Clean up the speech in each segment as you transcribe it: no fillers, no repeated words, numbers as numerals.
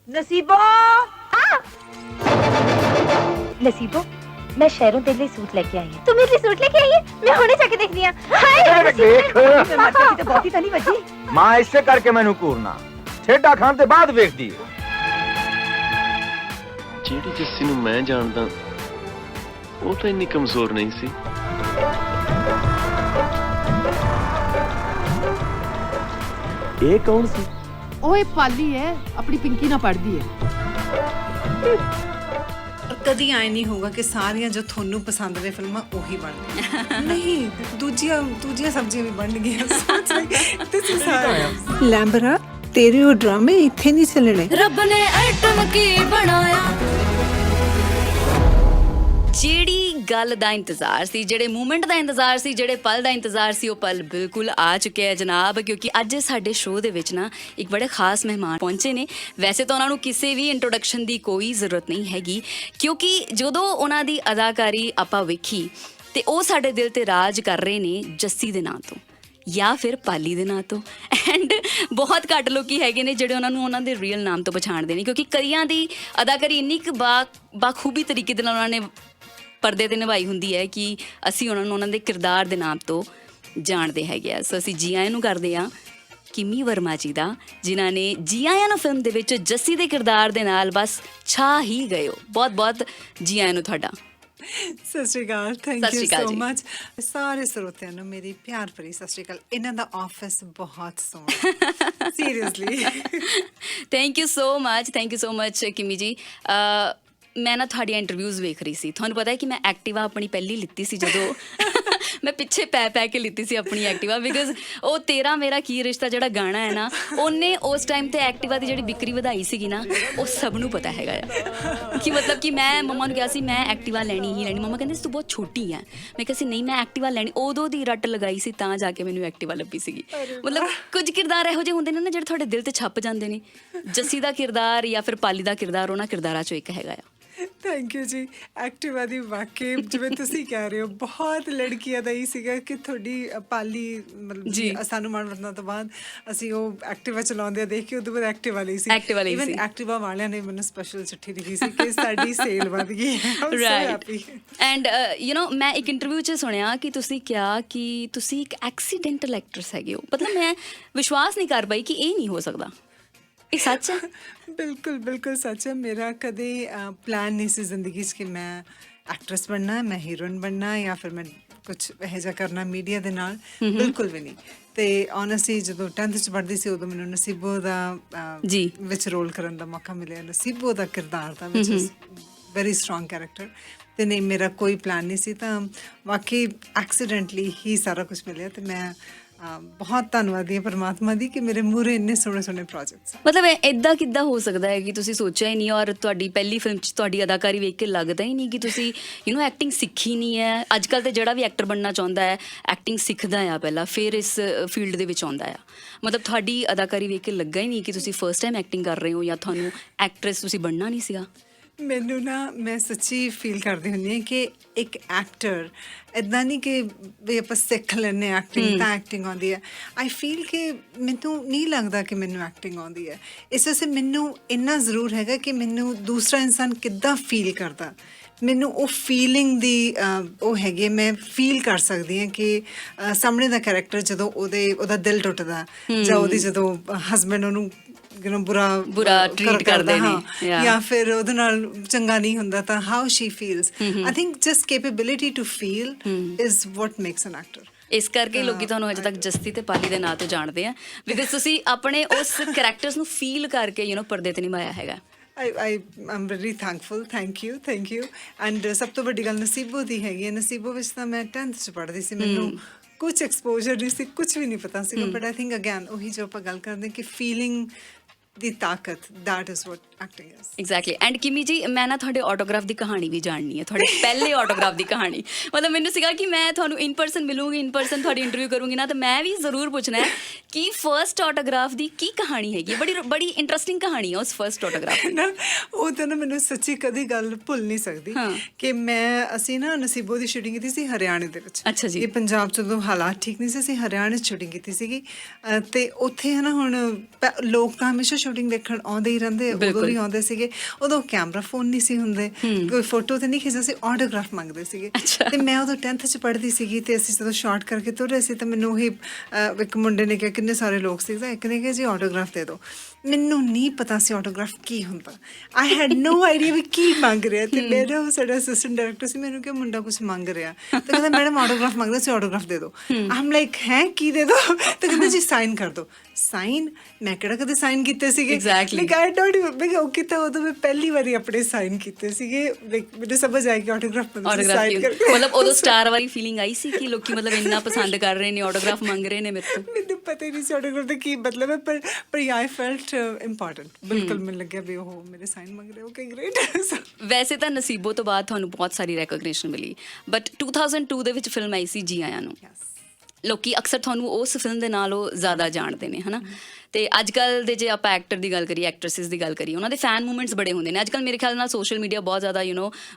नसीबो नसीबो, मैं शहरों तेरे लिए सूट लेके आई हूँ। तू मेरे लिए सूट लेके आई है? मैं हुणे जाके देखनी है। हाय देख तो बहुत ही तनी बजी मां इसे करके मैनू घूरना ठेडा खान ते बाद वेखदी है। ਜਿਹੜੀ ਜੱਸੀ ਨੂੰ ਮੈਂ ਜਾਣਦਾ ਉਹ ਤਾਂ ਇੰਨੀ ਕਮਜ਼ੋਰ ਨਹੀਂ ਸੀ। ਇਹ ਕੌਣ ਸੀ? ਓਏ ਪਾਲੀ ਹੈ, ਆਪਣੀ ਪਿੰਕੀ ਨਾਲ ਪੜਦੀ ਹੈ। ਕਦੀ ਐ ਨਹੀਂ ਹੋਊਗਾ ਕਿ ਸਾਰੀਆਂ ਜੋ ਤੁਹਾਨੂੰ ਪਸੰਦ ਨੇ ਫਿਲਮਾਂ ਉਹੀ ਬਣਦੀਆਂ ਨਹੀਂ ਦੂਜੀਆਂ ਸਬਜ਼ੀਆਂ ਵੀ ਬਣਨਗੀਆਂ ਤੁਸੀਂ ਸਾਰੇ ਲੈਂਬਰਾ ਤੇਰੇ ਉਹ ਡਰਾਮੇ ਇੱਥੇ ਨਹੀਂ ਚੱਲਣੇ। ਰੱਬ ਨੇ ਆਈਟਮ ਕੀ ਬਣਾਇਆ। ਜਿਹੜੀ ਗੱਲ ਦਾ ਇੰਤਜ਼ਾਰ ਸੀ, ਜਿਹੜੇ ਮੂਮੈਂਟ ਦਾ ਇੰਤਜ਼ਾਰ ਸੀ, ਜਿਹੜੇ ਪਲ ਦਾ ਇੰਤਜ਼ਾਰ ਸੀ, ਉਹ ਪਲ ਬਿਲਕੁਲ ਆ ਚੁੱਕਿਆ ਹੈ ਜਨਾਬ, ਕਿਉਂਕਿ ਅੱਜ ਸਾਡੇ ਸ਼ੋਅ ਦੇ ਵਿੱਚ ਨਾ ਇੱਕ ਬੜੇ ਖਾਸ ਮਹਿਮਾਨ ਪਹੁੰਚੇ ਨੇ। ਵੈਸੇ ਤਾਂ ਉਹਨਾਂ ਨੂੰ ਕਿਸੇ ਵੀ ਇੰਟਰੋਡਕਸ਼ਨ ਦੀ ਕੋਈ ਜ਼ਰੂਰਤ ਨਹੀਂ ਹੈਗੀ, ਕਿਉਂਕਿ ਜਦੋਂ ਉਹਨਾਂ ਦੀ ਅਦਾਕਾਰੀ ਆਪਾਂ ਵੇਖੀ ਤੇ ਉਹ ਸਾਡੇ ਦਿਲ ਤੇ ਰਾਜ ਕਰ ਰਹੇ ਨੇ ਜੱਸੀ ਦੇ ਨਾਂ ਤੋਂ ਜਾਂ ਫਿਰ ਪਾਲੀ ਦੇ ਨਾਂ ਤੋਂ। ਐਂਡ ਬਹੁਤ ਘੱਟ ਲੋਕੀ ਹੈਗੇ ਨੇ ਜਿਹੜੇ ਉਹਨਾਂ ਨੂੰ ਉਹਨਾਂ ਦੇ ਰੀਅਲ ਨਾਮ ਤੋਂ ਪਛਾਣਦੇ ਨੇ, ਕਿਉਂਕਿ ਕਈਆਂ ਦੀ ਅਦਾਕਾਰੀ ਇੰਨੀ ਕੁ ਬਾਖੂਬੀ ਤਰੀਕੇ ਦੇ ਨਾਲ ਉਹਨਾਂ ਨੇ ਪਰਦੇ 'ਤੇ ਨਿਭਾਈ ਹੁੰਦੀ ਹੈ ਕਿ ਅਸੀਂ ਉਹਨਾਂ ਨੂੰ ਉਹਨਾਂ ਦੇ ਕਿਰਦਾਰ ਦੇ ਨਾਮ ਤੋਂ ਜਾਣਦੇ ਹੈਗੇ ਆ। ਸੋ ਅਸੀਂ ਜੀ ਆਇਆਂ ਨੂੰ ਕਰਦੇ ਹਾਂ ਕਿਮੀ ਵਰਮਾ ਜੀ ਦਾ, ਜਿਨ੍ਹਾਂ ਨੇ ਜੀ ਆਇਆਂ ਨੂੰ ਫਿਲਮ ਦੇ ਵਿੱਚ ਜੱਸੀ ਦੇ ਕਿਰਦਾਰ ਦੇ ਨਾਲ ਬਸ ਛਾ ਹੀ ਗਏ ਹੋ। ਬਹੁਤ ਬਹੁਤ ਜੀ ਆਇਆਂ ਨੂੰ ਤੁਹਾਡਾ। ਸਤਿ ਸ਼੍ਰੀ ਅਕਾਲ, ਥੈਂਕ ਯੂ ਸੋ ਮਚ। ਸਾਰੇ ਸਰੋਤਿਆਂ ਨੂੰ ਮੇਰੀ ਪਿਆਰ ਭਰੀ ਸਤਿ ਸ਼੍ਰੀ ਅਕਾਲ। ਇਹਨਾਂ ਦਾ ਆਫਿਸ ਬਹੁਤ ਸੋਹਣਾ, seriously. Thank you so much Kimi ji. ਮੈਂ ਨਾ ਤੁਹਾਡੀਆਂ ਇੰਟਰਵਿਊਜ਼ ਵੇਖ ਰਹੀ ਸੀ। ਤੁਹਾਨੂੰ ਪਤਾ ਹੈ ਕਿ ਮੈਂ ਐਕਟਿਵਾ ਆਪਣੀ ਪਹਿਲੀ ਲਿੱਤੀ ਸੀ ਜਦੋਂ ਮੈਂ ਪਿੱਛੇ ਪੈ ਕੇ ਲਿੱਤੀ ਸੀ ਆਪਣੀ ਐਕਟਿਵਾ, ਬਿਕੋਜ਼ ਉਹ ਤੇਰਾ ਮੇਰਾ ਕੀ ਰਿਸ਼ਤਾ ਜਿਹੜਾ ਗਾਣਾ ਹੈ ਨਾ, ਉਹਨੇ ਉਸ ਟਾਈਮ ਤੇ ਐਕਟਿਵਾ ਦੀ ਜਿਹੜੀ ਵਿਕਰੀ ਵਧਾਈ ਸੀਗੀ ਨਾ, ਉਹ ਸਭ ਨੂੰ ਪਤਾ ਹੈਗਾ ਆ ਕਿ ਮਤਲਬ ਕਿ ਮੈਂ ਮੰਮਾ ਨੂੰ ਕਿਹਾ ਸੀ ਮੈਂ ਐਕਟਿਵਾ ਲੈਣੀ ਹੀ ਲੈਣੀ। ਮੰਮਾ ਕਹਿੰਦੇ ਸੀ ਤੂੰ ਬਹੁਤ ਛੋਟੀ ਹੈ। ਮੈਂ ਕਿਹਾ ਸੀ ਨਹੀਂ ਮੈਂ ਐਕਟਿਵਾ ਲੈਣੀ। ਉਦੋਂ ਦੀ ਰੱਟ ਲਗਾਈ ਸੀ ਤਾਂ ਜਾ ਕੇ ਮੈਨੂੰ ਐਕਟਿਵਾ ਲੱਭੀ ਸੀਗੀ। ਮਤਲਬ ਕੁਝ ਕਿਰਦਾਰ ਇਹੋ ਜਿਹੇ ਹੁੰਦੇ ਨੇ ਨਾ ਜਿਹੜੇ ਤੁਹਾਡੇ ਦਿਲ ਤੇ ਛਪ ਜਾਂਦੇ ਨੇ। ਜੱਸੀ ਦਾ ਕਿਰਦਾਰ ਜਾਂ ਫਿਰ ਪਾਲੀ ਦਾ ਕਿਰਦਾਰ ਉਹਨਾਂ ਕਿਰਦਾਰਾਂ 'ਚੋਂ ਇੱਕ ਹੈਗਾ ਆ। ਥੈਂਕ ਯੂ ਜੀ। ਐਕਟਿਵਾ ਦੀ ਵਾਕਈ ਜਿਵੇਂ ਤੁਸੀਂ ਕਹਿ ਰਹੇ ਹੋ ਬਹੁਤ ਲੜਕੀਆਂ ਦਾ ਹੀ ਸੀਗਾ ਕਿ ਤੁਹਾਡੀ ਪਾਲੀ ਮਤਲਬ ਸਾਨੂੰ ਮਾਣ ਰਤਨਾ ਤੋਂ ਬਾਅਦ ਅਸੀਂ ਉਹ ਐਕਟਿਵਾ ਚਲਾਉਂਦੇ ਦੇਖ ਕੇ ਉਦੋਂ ਬਾਅਦ ਐਕਟਿਵਾ ਲਈ ਸੀ। ਇਵਨ ਐਕਟਿਵਾ ਵਾਲਿਆਂ ਨੇ ਮੈਨੂੰ ਸਪੈਸ਼ਲ ਚਿੱਠੀ ਲਿਖੀ ਸੀ ਕਿ ਸਾਡੀ ਸੇਲ ਵਧ ਗਈ ਹੈ। ਐਂਡ ਯੂ ਨੋ ਮੈਂ ਇੱਕ ਇੰਟਰਵਿਊ 'ਚ ਸੁਣਿਆ ਕਿ ਤੁਸੀਂ ਕਿਹਾ ਕਿ ਤੁਸੀਂ ਇੱਕ ਐਕਸੀਡੈਂਟਲ ਐਕਟਰਸ ਹੈਗੇ ਹੋ। ਮਤਲਬ ਮੈਂ ਵਿਸ਼ਵਾਸ ਨਹੀਂ ਕਰ ਪਾਈ ਕਿ ਇਹ ਨਹੀਂ ਹੋ ਸਕਦਾ। ਇਹ ਸੱਚ ਹੈ? ਬਿਲਕੁਲ ਸੱਚ ਹੈ। ਮੇਰਾ ਕਦੇ ਪਲਾਨ ਨਹੀਂ ਸੀ ਜ਼ਿੰਦਗੀ 'ਚ ਕਿ ਮੈਂ ਐਕਟਰੈਸ ਬਣਨਾ, ਮੈਂ ਹੀਰੋਇਨ ਬਣਨਾ ਜਾਂ ਫਿਰ ਮੈਂ ਕੁਛ ਇਹੋ ਜਿਹਾ ਕਰਨਾ ਮੀਡੀਆ ਦੇ ਨਾਲ, ਬਿਲਕੁਲ ਵੀ ਨਹੀਂ। ਅਤੇ ਓਨੈਸਟਲੀ ਜਦੋਂ 10th 'ਚ ਪੜ੍ਹਦੀ ਸੀ ਉਦੋਂ ਮੈਨੂੰ ਨਸੀਬੋ ਦਾ ਵਿੱਚ ਰੋਲ ਕਰਨ ਦਾ ਮੌਕਾ ਮਿਲਿਆ। ਨਸੀਬੋ ਦਾ ਕਿਰਦਾਰ ਦਾ ਵਿੱਚ ਵੈਰੀ ਸਟਰੋਂਗ ਕੈਰੈਕਟਰ। ਅਤੇ ਨਹੀਂ ਮੇਰਾ ਕੋਈ ਪਲਾਨ ਨਹੀਂ ਸੀ, ਤਾਂ ਵਾਕਈ ਐਕਸੀਡੈਂਟਲੀ ਹੀ ਸਾਰਾ ਕੁਛ ਮਿਲਿਆ। ਅਤੇ ਮੈਂ ਬਹੁਤ ਧੰਨਵਾਦੀ ਹਾਂ ਪਰਮਾਤਮਾ ਦੀ ਕਿ ਮੇਰੇ ਮੂਹਰੇ ਇੰਨੇ ਸੋਹਣੇ ਪ੍ਰੋਜੈਕਟਸ। ਮਤਲਬ ਇੱਦਾਂ ਕਿੱਦਾਂ ਹੋ ਸਕਦਾ ਹੈ ਕਿ ਤੁਸੀਂ ਸੋਚਿਆ ਹੀ ਨਹੀਂ ਔਰ ਤੁਹਾਡੀ ਪਹਿਲੀ ਫਿਲਮ 'ਚ ਤੁਹਾਡੀ ਅਦਾਕਾਰੀ ਵੇਖ ਕੇ ਲੱਗਦਾ ਹੀ ਨਹੀਂ ਕਿ ਤੁਸੀਂ ਯੂ ਨੋ ਐਕਟਿੰਗ ਸਿੱਖੀ ਨਹੀਂ ਹੈ। ਅੱਜ ਕੱਲ੍ਹ ਤਾਂ ਜਿਹੜਾ ਵੀ ਐਕਟਰ ਬਣਨਾ ਚਾਹੁੰਦਾ ਹੈ ਐਕਟਿੰਗ ਸਿੱਖਦਾ ਆ ਪਹਿਲਾਂ, ਫਿਰ ਇਸ ਫੀਲਡ ਦੇ ਵਿੱਚ ਆਉਂਦਾ ਆ। ਮਤਲਬ ਤੁਹਾਡੀ ਅਦਾਕਾਰੀ ਵੇਖ ਕੇ ਲੱਗਾ ਹੀ ਨਹੀਂ ਕਿ ਤੁਸੀਂ ਫਸਟ ਟਾਈਮ ਐਕਟਿੰਗ ਕਰ ਰਹੇ ਹੋ ਜਾਂ ਤੁਹਾਨੂੰ ਐਕਟਰੈਸ ਤੁਸੀਂ ਬਣਨਾ ਨਹੀਂ ਸੀਗਾ। ਮੈਨੂੰ ਨਾ ਮੈਂ ਸੱਚੀ ਫੀਲ ਕਰਦੀ ਹੁੰਦੀ ਹਾਂ ਕਿ ਇੱਕ ਐਕਟਰ ਇੱਦਾਂ ਨਹੀਂ ਕਿ ਵੀ ਆਪਾਂ ਸਿੱਖ ਲੈਂਦੇ ਐਕਟਿੰਗ ਤਾਂ ਐਕਟਿੰਗ ਆਉਂਦੀ ਹੈ। ਆਈ ਫੀਲ ਕਿ ਮੈਨੂੰ ਨਹੀਂ ਲੱਗਦਾ ਕਿ ਮੈਨੂੰ ਐਕਟਿੰਗ ਆਉਂਦੀ ਹੈ। ਇਸ ਵਾਸਤੇ ਮੈਨੂੰ ਇੰਨਾ ਜ਼ਰੂਰ ਹੈਗਾ ਕਿ ਮੈਨੂੰ ਦੂਸਰਾ ਇਨਸਾਨ ਕਿੱਦਾਂ ਫੀਲ ਕਰਦਾ, ਮੈਨੂੰ ਉਹ ਫੀਲਿੰਗ ਦੀ ਉਹ ਹੈਗੀ। ਮੈਂ ਫੀਲ ਕਰ ਸਕਦੀ ਹਾਂ ਕਿ ਸਾਹਮਣੇ ਦਾ ਕੈਰੈਕਟਰ ਜਦੋਂ ਉਹਦਾ ਦਿਲ ਟੁੱਟਦਾ ਜਾਂ ਉਹਦੀ ਜਦੋਂ ਹਸਬੈਂਡ ਉਹਨੂੰ ਬੁਰਾ ਟਰੀਟ ਕਰਦੇ ਨੇ ਜਾਂ ਫਿਰ ਉਹਦੇ ਨਾਲ ਚੰਗਾ ਨਹੀਂ ਹੁੰਦਾ ਤਾਂ how she feels. I think just capability to feel is what makes an actor. ਇਸ ਕਰਕੇ ਲੋਕੀ ਤੁਹਾਨੂੰ ਹਜੇ ਤੱਕ ਜੱਸੀ ਤੇ ਪਾਲੀ ਦੇ ਨਾਂ ਤੋਂ ਜਾਣਦੇ ਆ, ਬਿਕਾਜ਼ ਤੁਸੀਂ ਆਪਣੇ ਉਸ ਕਰੈਕਟਰਸ ਨੂੰ ਫੀਲ ਕਰਕੇ ਯੂ ਨੋ ਪਰਦੇ ਤੇ ਨਿਭਾਇਆ ਹੈਗਾ। I'm very thankful, thank you। And ਸਭ ਤੋਂ ਵੱਡੀ ਗੱਲ ਨਸੀਬੋ ਦੀ ਹੈਗੀ ਹੈ। ਨਸੀਬੋ ਵਿੱਚ ਤਾਂ ਮੈਂ 10th 'ਚ ਪੜ੍ਹਦੀ ਸੀ, ਮੈਨੂੰ ਕੁਛ ਐਕਸਪੋਜ਼ਰ ਨਹੀਂ ਸੀ, ਕੁਛ ਵੀ ਨਹੀਂ ਪਤਾ ਸੀਗਾ। ਬਟ ਆਈ ਥਿੰਕ ਅਗੇਨ ਉਹੀ ਜੋ ਆਪਾਂ ਗੱਲ ਕਰਦੇ ਕਿ ਫੀਲਿੰਗ ਦੀ ਤਾਕਤ, that is what acting is. Exactly. And Kimi ji ਮੈਂ ਨਾ ਤੁਹਾਡੇ ਆਟੋਗ੍ਰਾਫ ਦੀ ਕਹਾਣੀ ਵੀ ਜਾਣਨੀ ਹੈ, ਤੁਹਾਡੇ ਪਹਿਲੇ ਆਟੋਗ੍ਰਾਫ ਦੀ ਕਹਾਣੀ। ਮਤਲਬ ਮੈਨੂੰ ਸੀਗਾ ਕਿ ਮੈਂ ਤੁਹਾਨੂੰ ਇਨ ਪਰਸਨ ਮਿਲੂੰਗੀ, ਇਨ ਪਰਸਨ ਤੁਹਾਡੀ ਇੰਟਰਵਿਊ ਕਰੂੰਗੀ ਨਾ, ਤਾਂ ਮੈਂ ਵੀ ਜ਼ਰੂਰ ਪੁੱਛਣਾ ਹੈ ਕਿ ਫਸਟ ਆਟੋਗ੍ਰਾਫ ਦੀ ਕੀ ਕਹਾਣੀ ਹੈਗੀ। ਬੜੀ ਇੰਟਰਸਟਿੰਗ ਕਹਾਣੀ ਹੈ ਉਸ ਫਸਟ ਆਟੋਗ੍ਰਾਫ ਨਾ। ਉਹ ਤਾਂ ਨਾ ਮੈਨੂੰ ਸੱਚੀ ਕਦੀ ਗੱਲ ਭੁੱਲ ਨਹੀਂ ਸਕਦੀ ਕਿ ਅਸੀਂ ਨਾ ਨਸੀਬੋ ਦੀ ਸ਼ੂਟਿੰਗ ਕੀਤੀ ਸੀ ਹਰਿਆਣੇ ਦੇ ਵਿੱਚ। ਅੱਛਾ ਜੀ। ਇਹ ਪੰਜਾਬ 'ਚ ਉਦੋਂ ਹਾਲਾਤ ਠੀਕ ਨਹੀਂ ਸੀ, ਅਸੀਂ ਹਰਿਆਣੇ 'ਚ ਸ਼ੂਟਿੰਗ ਕੀਤੀ ਸੀਗੀ। ਅਤੇ ਉੱਥੇ ਹੈ ਨਾ ਹੁਣ ਲੋਕ ਤਾਂ ਹਮੇਸ਼ਾ ਸ਼ੂਟਿੰਗ ਦੇਖਣ ਆਉਂਦੇ ਹੀ ਰਹਿੰਦੇ, ਉਦੋਂ ਵੀ ਆਉਂਦੇ ਸੀਗੇ। ਉਦੋਂ ਕੈਮਰਾ ਫੋਨ ਨਹੀਂ ਸੀ ਹੁੰਦੇ, ਕੋਈ ਫੋਟੋ ਤੇ ਨਹੀਂ ਖਿੱਚਦੇ ਸੀ, ਆਟੋਗ੍ਰਾਫ ਮੰਗਦੇ ਸੀਗੇ। ਤੇ ਮੈਂ ਉਦੋਂ 10th 'ਚ ਪੜ੍ਹਦੀ ਸੀਗੀ ਤੇ ਅਸੀਂ ਜਦੋਂ ਸ਼ਾਰਟ ਕਰਕੇ ਤੁਰ ਰਹੇ ਸੀ ਤਾਂ ਮੈਨੂੰ ਉਹੀ ਇੱਕ ਮੁੰਡੇ ਨੇ ਕਿਹਾ, ਕਿੰਨੇ ਸਾਰੇ ਲੋਕ ਸੀ ਤਾਂ ਇੱਕ ਨੇ ਕਿਹਾ ਜੀ ਆਟੋਗ੍ਰਾਫ ਦੇ ਦਿਓ। ਮੈਨੂੰ ਨਹੀਂ ਪਤਾ ਸੀ ਆਟੋਗ੍ਰਾਫ ਕੀ ਹੁੰਦਾ, ਆਈ ਹੈਡ ਨੋ ਆਈਡੀਆ ਵੀ ਕੀ ਮੰਗ ਰਿਹਾ। ਤੇ ਮੇਰਾ ਉਹ ਸਾਡਾ ਅਸਿਸਟੈਂਟ ਡਾਇਰੈਕਟਰ ਸੀ, ਮੈਨੂੰ ਕਿਹਾ ਮੁੰਡਾ ਕੁਝ ਮੰਗ ਰਿਹਾ, ਤੇ ਕਹਿੰਦਾ ਮੈਡਮ ਆਟੋਗ੍ਰਾਫ ਮੰਗਦਾ ਸੀ, ਆਟੋਗ੍ਰਾਫ ਦੇ ਦਿਓ। ਆਮ ਲਾਈਕ ਹੈ ਕੀ ਦੇ ਦਿਓ, ਤੇ ਕਹਿੰਦਾ ਜੀ ਸਾਈਨ ਕਰ ਦਿਓ। ਸਾਈਨ ਮੈਂ ਕਿਹੜਾ ਕਦੇ ਸਾਈਨ ਕੀਤੇ ਸੀਗੇ, ਲਾਈਕ ਆਈ ਡੋਂਟ ਮੈਂ ਕਿਹਾ ਓਕੇ। ਤਾਂ ਉਦੋਂ ਮੈਂ ਪਹਿਲੀ ਵਾਰੀ ਆਪਣੇ ਸਾਈਨ ਕੀਤੇ ਸੀਗੇ, ਲਾਈਕ ਮੈਨੂੰ ਸਮਝ ਆਇਆ ਕਿ ਆਟੋਗ੍ਰਾਫ ਸਾਈਨ ਕਰਕੇ। ਮਤਲਬ ਉਦੋਂ ਸਟਾਰ ਵਾਲੀ ਫੀਲਿੰਗ ਆਈ ਸੀ ਕਿ ਲੋਕੀ ਮਤਲਬ ਇੰਨਾ ਪਸੰਦ ਕਰ ਰਹੇ ਨੇ, ਆਟੋਗ੍ਰਾਫ ਮੰਗ ਰਹੇ ਨੇ ਮੇਰੇ ਤੋਂ। ਮੈਨੂੰ ਪਤਾ ਹੀ ਨਹੀਂ ਸੀ ਆਟੋਗ੍ਰਾਫ ਦਾ ਕੀ ਮਤਲਬ ਹੈ, ਪਰ ਆਈ ਫੈਲਟ ਇੰਪੋਰਟੈਂਟ। ਬਿਲਕੁਲ ਮੈਨੂੰ ਲੱਗਿਆ ਵੀ ਉਹ ਮੇਰੇ ਸਾਈਨ ਮੰਗ ਰਹੇ, ਓਕੇ ਗ੍ਰੇਟ। ਵੈਸੇ ਤਾਂ ਨਸੀਬੋ ਤੋਂ ਬਾਅਦ ਤੁਹਾਨੂੰ ਬਹੁਤ ਸਾਰੀ ਰੈਕੋਗਨੀਸ਼ਨ ਮਿਲੀ, ਬਟ 2002 ਦੇ ਵਿੱਚ ਫਿਲਮ ਆਈ ਸੀ ਜੀ ਆਇਆਂ ਨੂੰ। ਲੋਕੀ ਅਕਸਰ ਤੁਹਾਨੂੰ ਉਸ ਫਿਲਮ ਦੇ ਨਾਲ ਉਹ ਜ਼ਿਆਦਾ ਜਾਣਦੇ ਨੇ, ਹਨਾ। ਤੇ ਅੱਜ ਕੱਲ੍ਹ ਦੇ ਜੇ ਆਪਾਂ ਐਕਟਰ ਦੀ ਗੱਲ ਕਰੀਏ, ਐਕਟਰਸਿਸ ਦੀ ਗੱਲ ਕਰੀਏ, ਉਹਨਾਂ ਦੇ ਫੈਨ ਮੂਵਮੈਂਟਸ ਬੜੇ ਹੁੰਦੇ ਨੇ। ਅੱਜ ਕੱਲ੍ਹ ਮੇਰੇ ਖਿਆਲ ਨਾਲ ਸੋਸ਼ਲ ਮੀਡੀਆ ਬਹੁਤ ਜ਼ਿਆਦਾ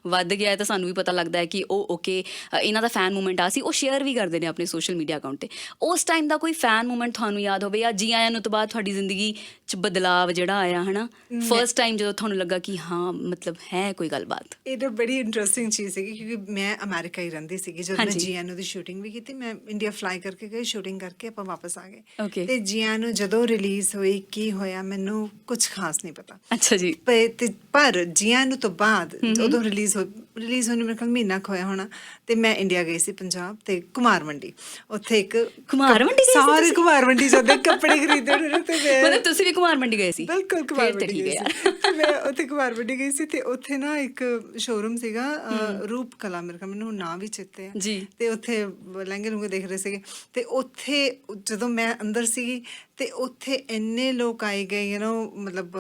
ਵੱਧ ਗਿਆ ਹੈ, ਤਾਂ ਸਾਨੂੰ ਵੀ ਪਤਾ ਲੱਗਦਾ ਹੈ ਕਿ ਉਹ ਓਕੇ ਇਹਨਾਂ ਦਾ ਫੈਨ ਮੂਵਮੈਂਟ ਆ ਸੀ, ਉਹ ਸ਼ੇਅਰ ਵੀ ਕਰਦੇ ਨੇ ਆਪਣੇ ਸੋਸ਼ਲ ਮੀਡੀਆ ਅਕਾਊਂਟ 'ਤੇ। ਉਸ ਟਾਈਮ ਦਾ ਕੋਈ ਫੈਨ ਮੂਵਮੈਂਟ ਤੁਹਾਨੂੰ ਯਾਦ ਹੋਵੇ, ਜਾਂ ਜੀ ਆਇਆਂ ਨੂੰ ਤੋਂ ਬਾਅਦ ਤੁਹਾਡੀ ਜ਼ਿੰਦਗੀ 'ਚ ਬਦਲਾਵ ਜਿਹੜਾ ਆਇਆ, ਹੈ ਨਾ, ਫਸਟ ਟਾਈਮ ਜਦੋਂ ਤੁਹਾਨੂੰ ਲੱਗਾ ਕਿ ਹਾਂ ਮਤਲਬ ਹੈ ਕੋਈ ਗੱਲਬਾਤ? ਇਹ ਤਾਂ ਬੜੀ ਇੰਟਰਸਟਿੰਗ ਚੀਜ਼ ਸੀਗੀ, ਕਿਉਂਕਿ ਮੈਂ ਅਮਰੀਕਾ ਹੀ ਰਹਿੰਦੀ ਸੀਗੀ ਜਦੋਂ ਮੈਂ ਜੀ ਆਇਆਂ ਨੂੰ ਦੀ ਸ਼ੂਟਿੰਗ ਵੀ ਕੀਤੀ। ਮੈਂ ਇੰਡੀਆ ਫਲਾਈ ਕਰਕੇ ਗਈ, ਸ਼ੂਟਿੰਗ ਕਰਕੇ ਆਪਾਂ ਵਾਪਸ ਆ ਗਏ। ਤੇ ਜੀ ਆਇਆਂ ਨੂੰ ਜਦੋਂ ਰਿਲੀਜ਼ ਹੋਈ, ਕੀ ਹੋਇਆ ਮੈਨੂੰ ਕੁਝ ਖਾਸ ਨਹੀਂ ਪਤਾ। ਅੱਛਾ ਜੀ। ਪਰ ਜੀ ਆਇਆਂ ਨੂੰ ਤੋਂ ਬਾਅਦ ਉਦੋਂ ਰਿਲੀਜ਼ ਹੋਣ ਨੂੰ ਮੇਰੇ ਖਿਆਲ ਮਹੀਨਾ ਕੁ ਹੋਇਆ ਹੋਣਾ, ਤੇ ਮੈਂ ਇੰਡੀਆ ਗਈ ਸੀ ਪੰਜਾਬ, ਤੇ ਕੁਮਾਰ ਮੰਡੀ, ਉੱਥੇ ਇੱਕ ਕੁਮਾਰ ਮੰਡੀ ਸਾਰੇ ਕੁਮਾਰ ਮੰਡੀ ਜਾਂਦੇ ਕੱਪੜੇ ਖਰੀਦਣ। ਤੇ ਮਤਲਬ ਤੁਸੀਂ ਵੀ ਕੁਮਾਰ ਮੰਡੀ ਗਏ ਸੀ? ਬਿਲਕੁਲ ਕੁਮਾਰ ਮੰਡੀ ਗਈ ਸੀ। ਤੇ ਮੈਂ ਉੱਥੇ ਕੁਮਾਰ ਮੰਡੀ ਗਈ ਸੀ, ਤੇ ਉੱਥੇ ਨਾ ਇੱਕ ਸ਼ੋਰੂਮ ਸੀਗਾ ਰੂਪ ਕਲਾ, ਮੇਰੇ ਖਿਆਲ ਮੈਨੂੰ ਨਾਂ ਵੀ ਚੇਤੇ ਹੈ ਜੀ। ਤੇ ਉੱਥੇ ਲਹਿੰਗੇ ਲੂੰਗੇ ਦੇਖ ਰਹੇ ਸੀਗੇ, ਤੇ ਉੱਥੇ ਜਦੋਂ ਮੈਂ ਅੰਦਰ ਸੀਗੀ ਤੇ ਉੱਥੇ ਇੰਨੇ ਲੋਕ ਆਏ ਗਏ, ਮਤਲਬ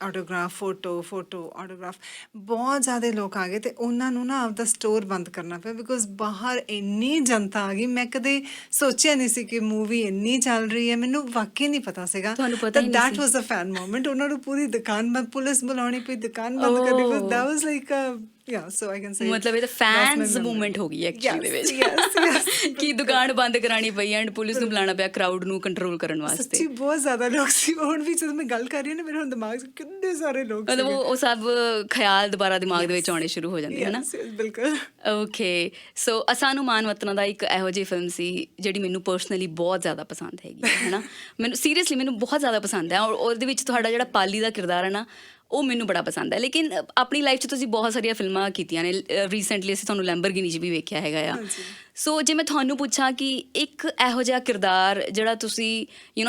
ਆਟੋਗ੍ਰਾਫ, ਫੋਟੋ ਆਟੋਗ੍ਰਾਫ, ਬਹੁਤ ਜ਼ਿਆਦਾ ਲੋਕ ਆ ਗਏ। ਤੇ ਉਹਨਾਂ ਨੂੰ ਨਾ ਆਪਦਾ ਸਟੋਰ ਬੰਦ ਕਰਨਾ ਪਿਆ, ਬਿਕੋਜ਼ ਬਾਹਰ ਇੰਨੀ ਜਨਤਾ ਆ ਗਈ। ਮੈਂ ਕਦੇ ਸੋਚਿਆ ਨਹੀਂ ਸੀ ਕਿ ਮੂਵੀ ਇੰਨੀ ਚੱਲ ਰਹੀ ਹੈ, ਮੈਨੂੰ ਵਾਕਈ ਨਹੀਂ ਪਤਾ ਸੀਗਾ। That was a fan moment. ਉਹਨਾਂ ਨੂੰ ਪੂਰੀ ਦੁਕਾਨ ਬੰਦ, ਪੁਲਿਸ ਬੁਲਾਉਣੀ ਪਈ, ਦੁਕਾਨ ਬੰਦ ਕਰਨੀ ਪਈ। That was like so I can say ਮਤਲਬ ਇਹ ਤਾਂ ਫੈਨਸ ਮੂਵਮੈਂਟ ਹੋ ਗਈ ਐਕਚੁਅਲੀ ਦੇ ਵਿੱਚ, ਕਿ ਦੁਕਾਨ ਬੰਦ ਕਰਾਣੀ ਪਈ ਐਂਡ ਪੁਲਿਸ ਨੂੰ ਬੁਲਾਉਣਾ ਪਿਆ ਕਰਾਊਡ ਨੂੰ ਕੰਟਰੋਲ ਕਰਨ ਵਾਸਤੇ। ਸੱਚੀ ਬਹੁਤ ਜ਼ਿਆਦਾ ਲੋਕ ਸੀ। ਹੁਣ ਵੀ ਜਦੋਂ ਮੈਂ ਗੱਲ ਕਰ ਰਹੀ ਹਾਂ ਨਾ, ਮੇਰੇ ਹੁਣ ਦਿਮਾਗ 'ਚ ਕਿੰਨੇ ਸਾਰੇ ਲੋਕ, ਮਤਲਬ ਉਹ ਸਭ ਖਿਆਲ ਦੁਬਾਰਾ ਦਿਮਾਗ ਦੇ ਵਿੱਚ ਆਉਣੇ ਸ਼ੁਰੂ ਹੋ ਜਾਂਦੇ, ਹੈ ਨਾ। ਬਿਲਕੁਲ। ਓਕੇ, ਸੋ ਸਾਨੂੰ ਮਾਨ ਵਤਨਾਂ ਦਾ ਇੱਕ ਇਹੋ ਜਿਹੀ ਫਿਲਮ ਸੀ ਜਿਹੜੀ ਮੈਨੂੰ ਪਰਸਨਲੀ ਬਹੁਤ ਜ਼ਿਆਦਾ ਪਸੰਦ ਹੈਗੀ, ਹੈ ਨਾ। ਮੈਨੂੰ ਸੀਰੀਅਸਲੀ ਮੈਨੂੰ ਬਹੁਤ ਜ਼ਿਆਦਾ ਪਸੰਦ ਹੈ, ਔਰ ਉਹਦੇ ਵਿੱਚ ਤੁਹਾਡਾ ਜਿਹੜਾ ਪਾਲੀ ਦਾ ਕਿਰਦਾਰ ਹੈ ਨਾ, ਉਹ ਮੈਨੂੰ ਬੜਾ ਪਸੰਦ ਹੈ। ਲੇਕਿਨ ਆਪਣੀ ਲਾਈਫ 'ਚ ਤੁਸੀਂ ਬਹੁਤ ਸਾਰੀਆਂ ਫਿਲਮਾਂ ਕੀਤੀਆਂ ਨੇ। ਰੀਸੈਂਟਲੀ ਅਸੀਂ ਤੁਹਾਨੂੰ ਲੈਂਬਰਗਿਨੀ 'ਚ ਵੀ ਵੇਖਿਆ ਹੈਗਾ ਆ। ਸੋ ਜੇ ਮੈਂ ਤੁਹਾਨੂੰ ਪੁੱਛਾਂ ਕਿ ਇੱਕ ਇਹੋ ਜਿਹਾ ਕਿਰਦਾਰ ਜਿਹੜਾ ਤੁਸੀਂ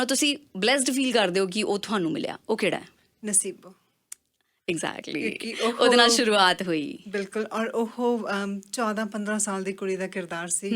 ਤੁਸੀਂ ਬਲੈਸਡ ਫੀਲ ਕਰਦੇ ਹੋ ਕਿ ਉਹ ਤੁਹਾਨੂੰ ਮਿਲਿਆ, ਉਹ ਕਿਹੜਾ ਹੈ? ਨਸੀਬੋ। ਐਗਜ਼ੈਕਟਲੀ, ਉਹਦੇ ਨਾਲ ਸ਼ੁਰੂਆਤ ਹੋਈ। ਬਿਲਕੁਲ। ਔਰ ਉਹ 14-15 ਸਾਲ ਦੀ ਕੁੜੀ ਦਾ ਕਿਰਦਾਰ ਸੀ,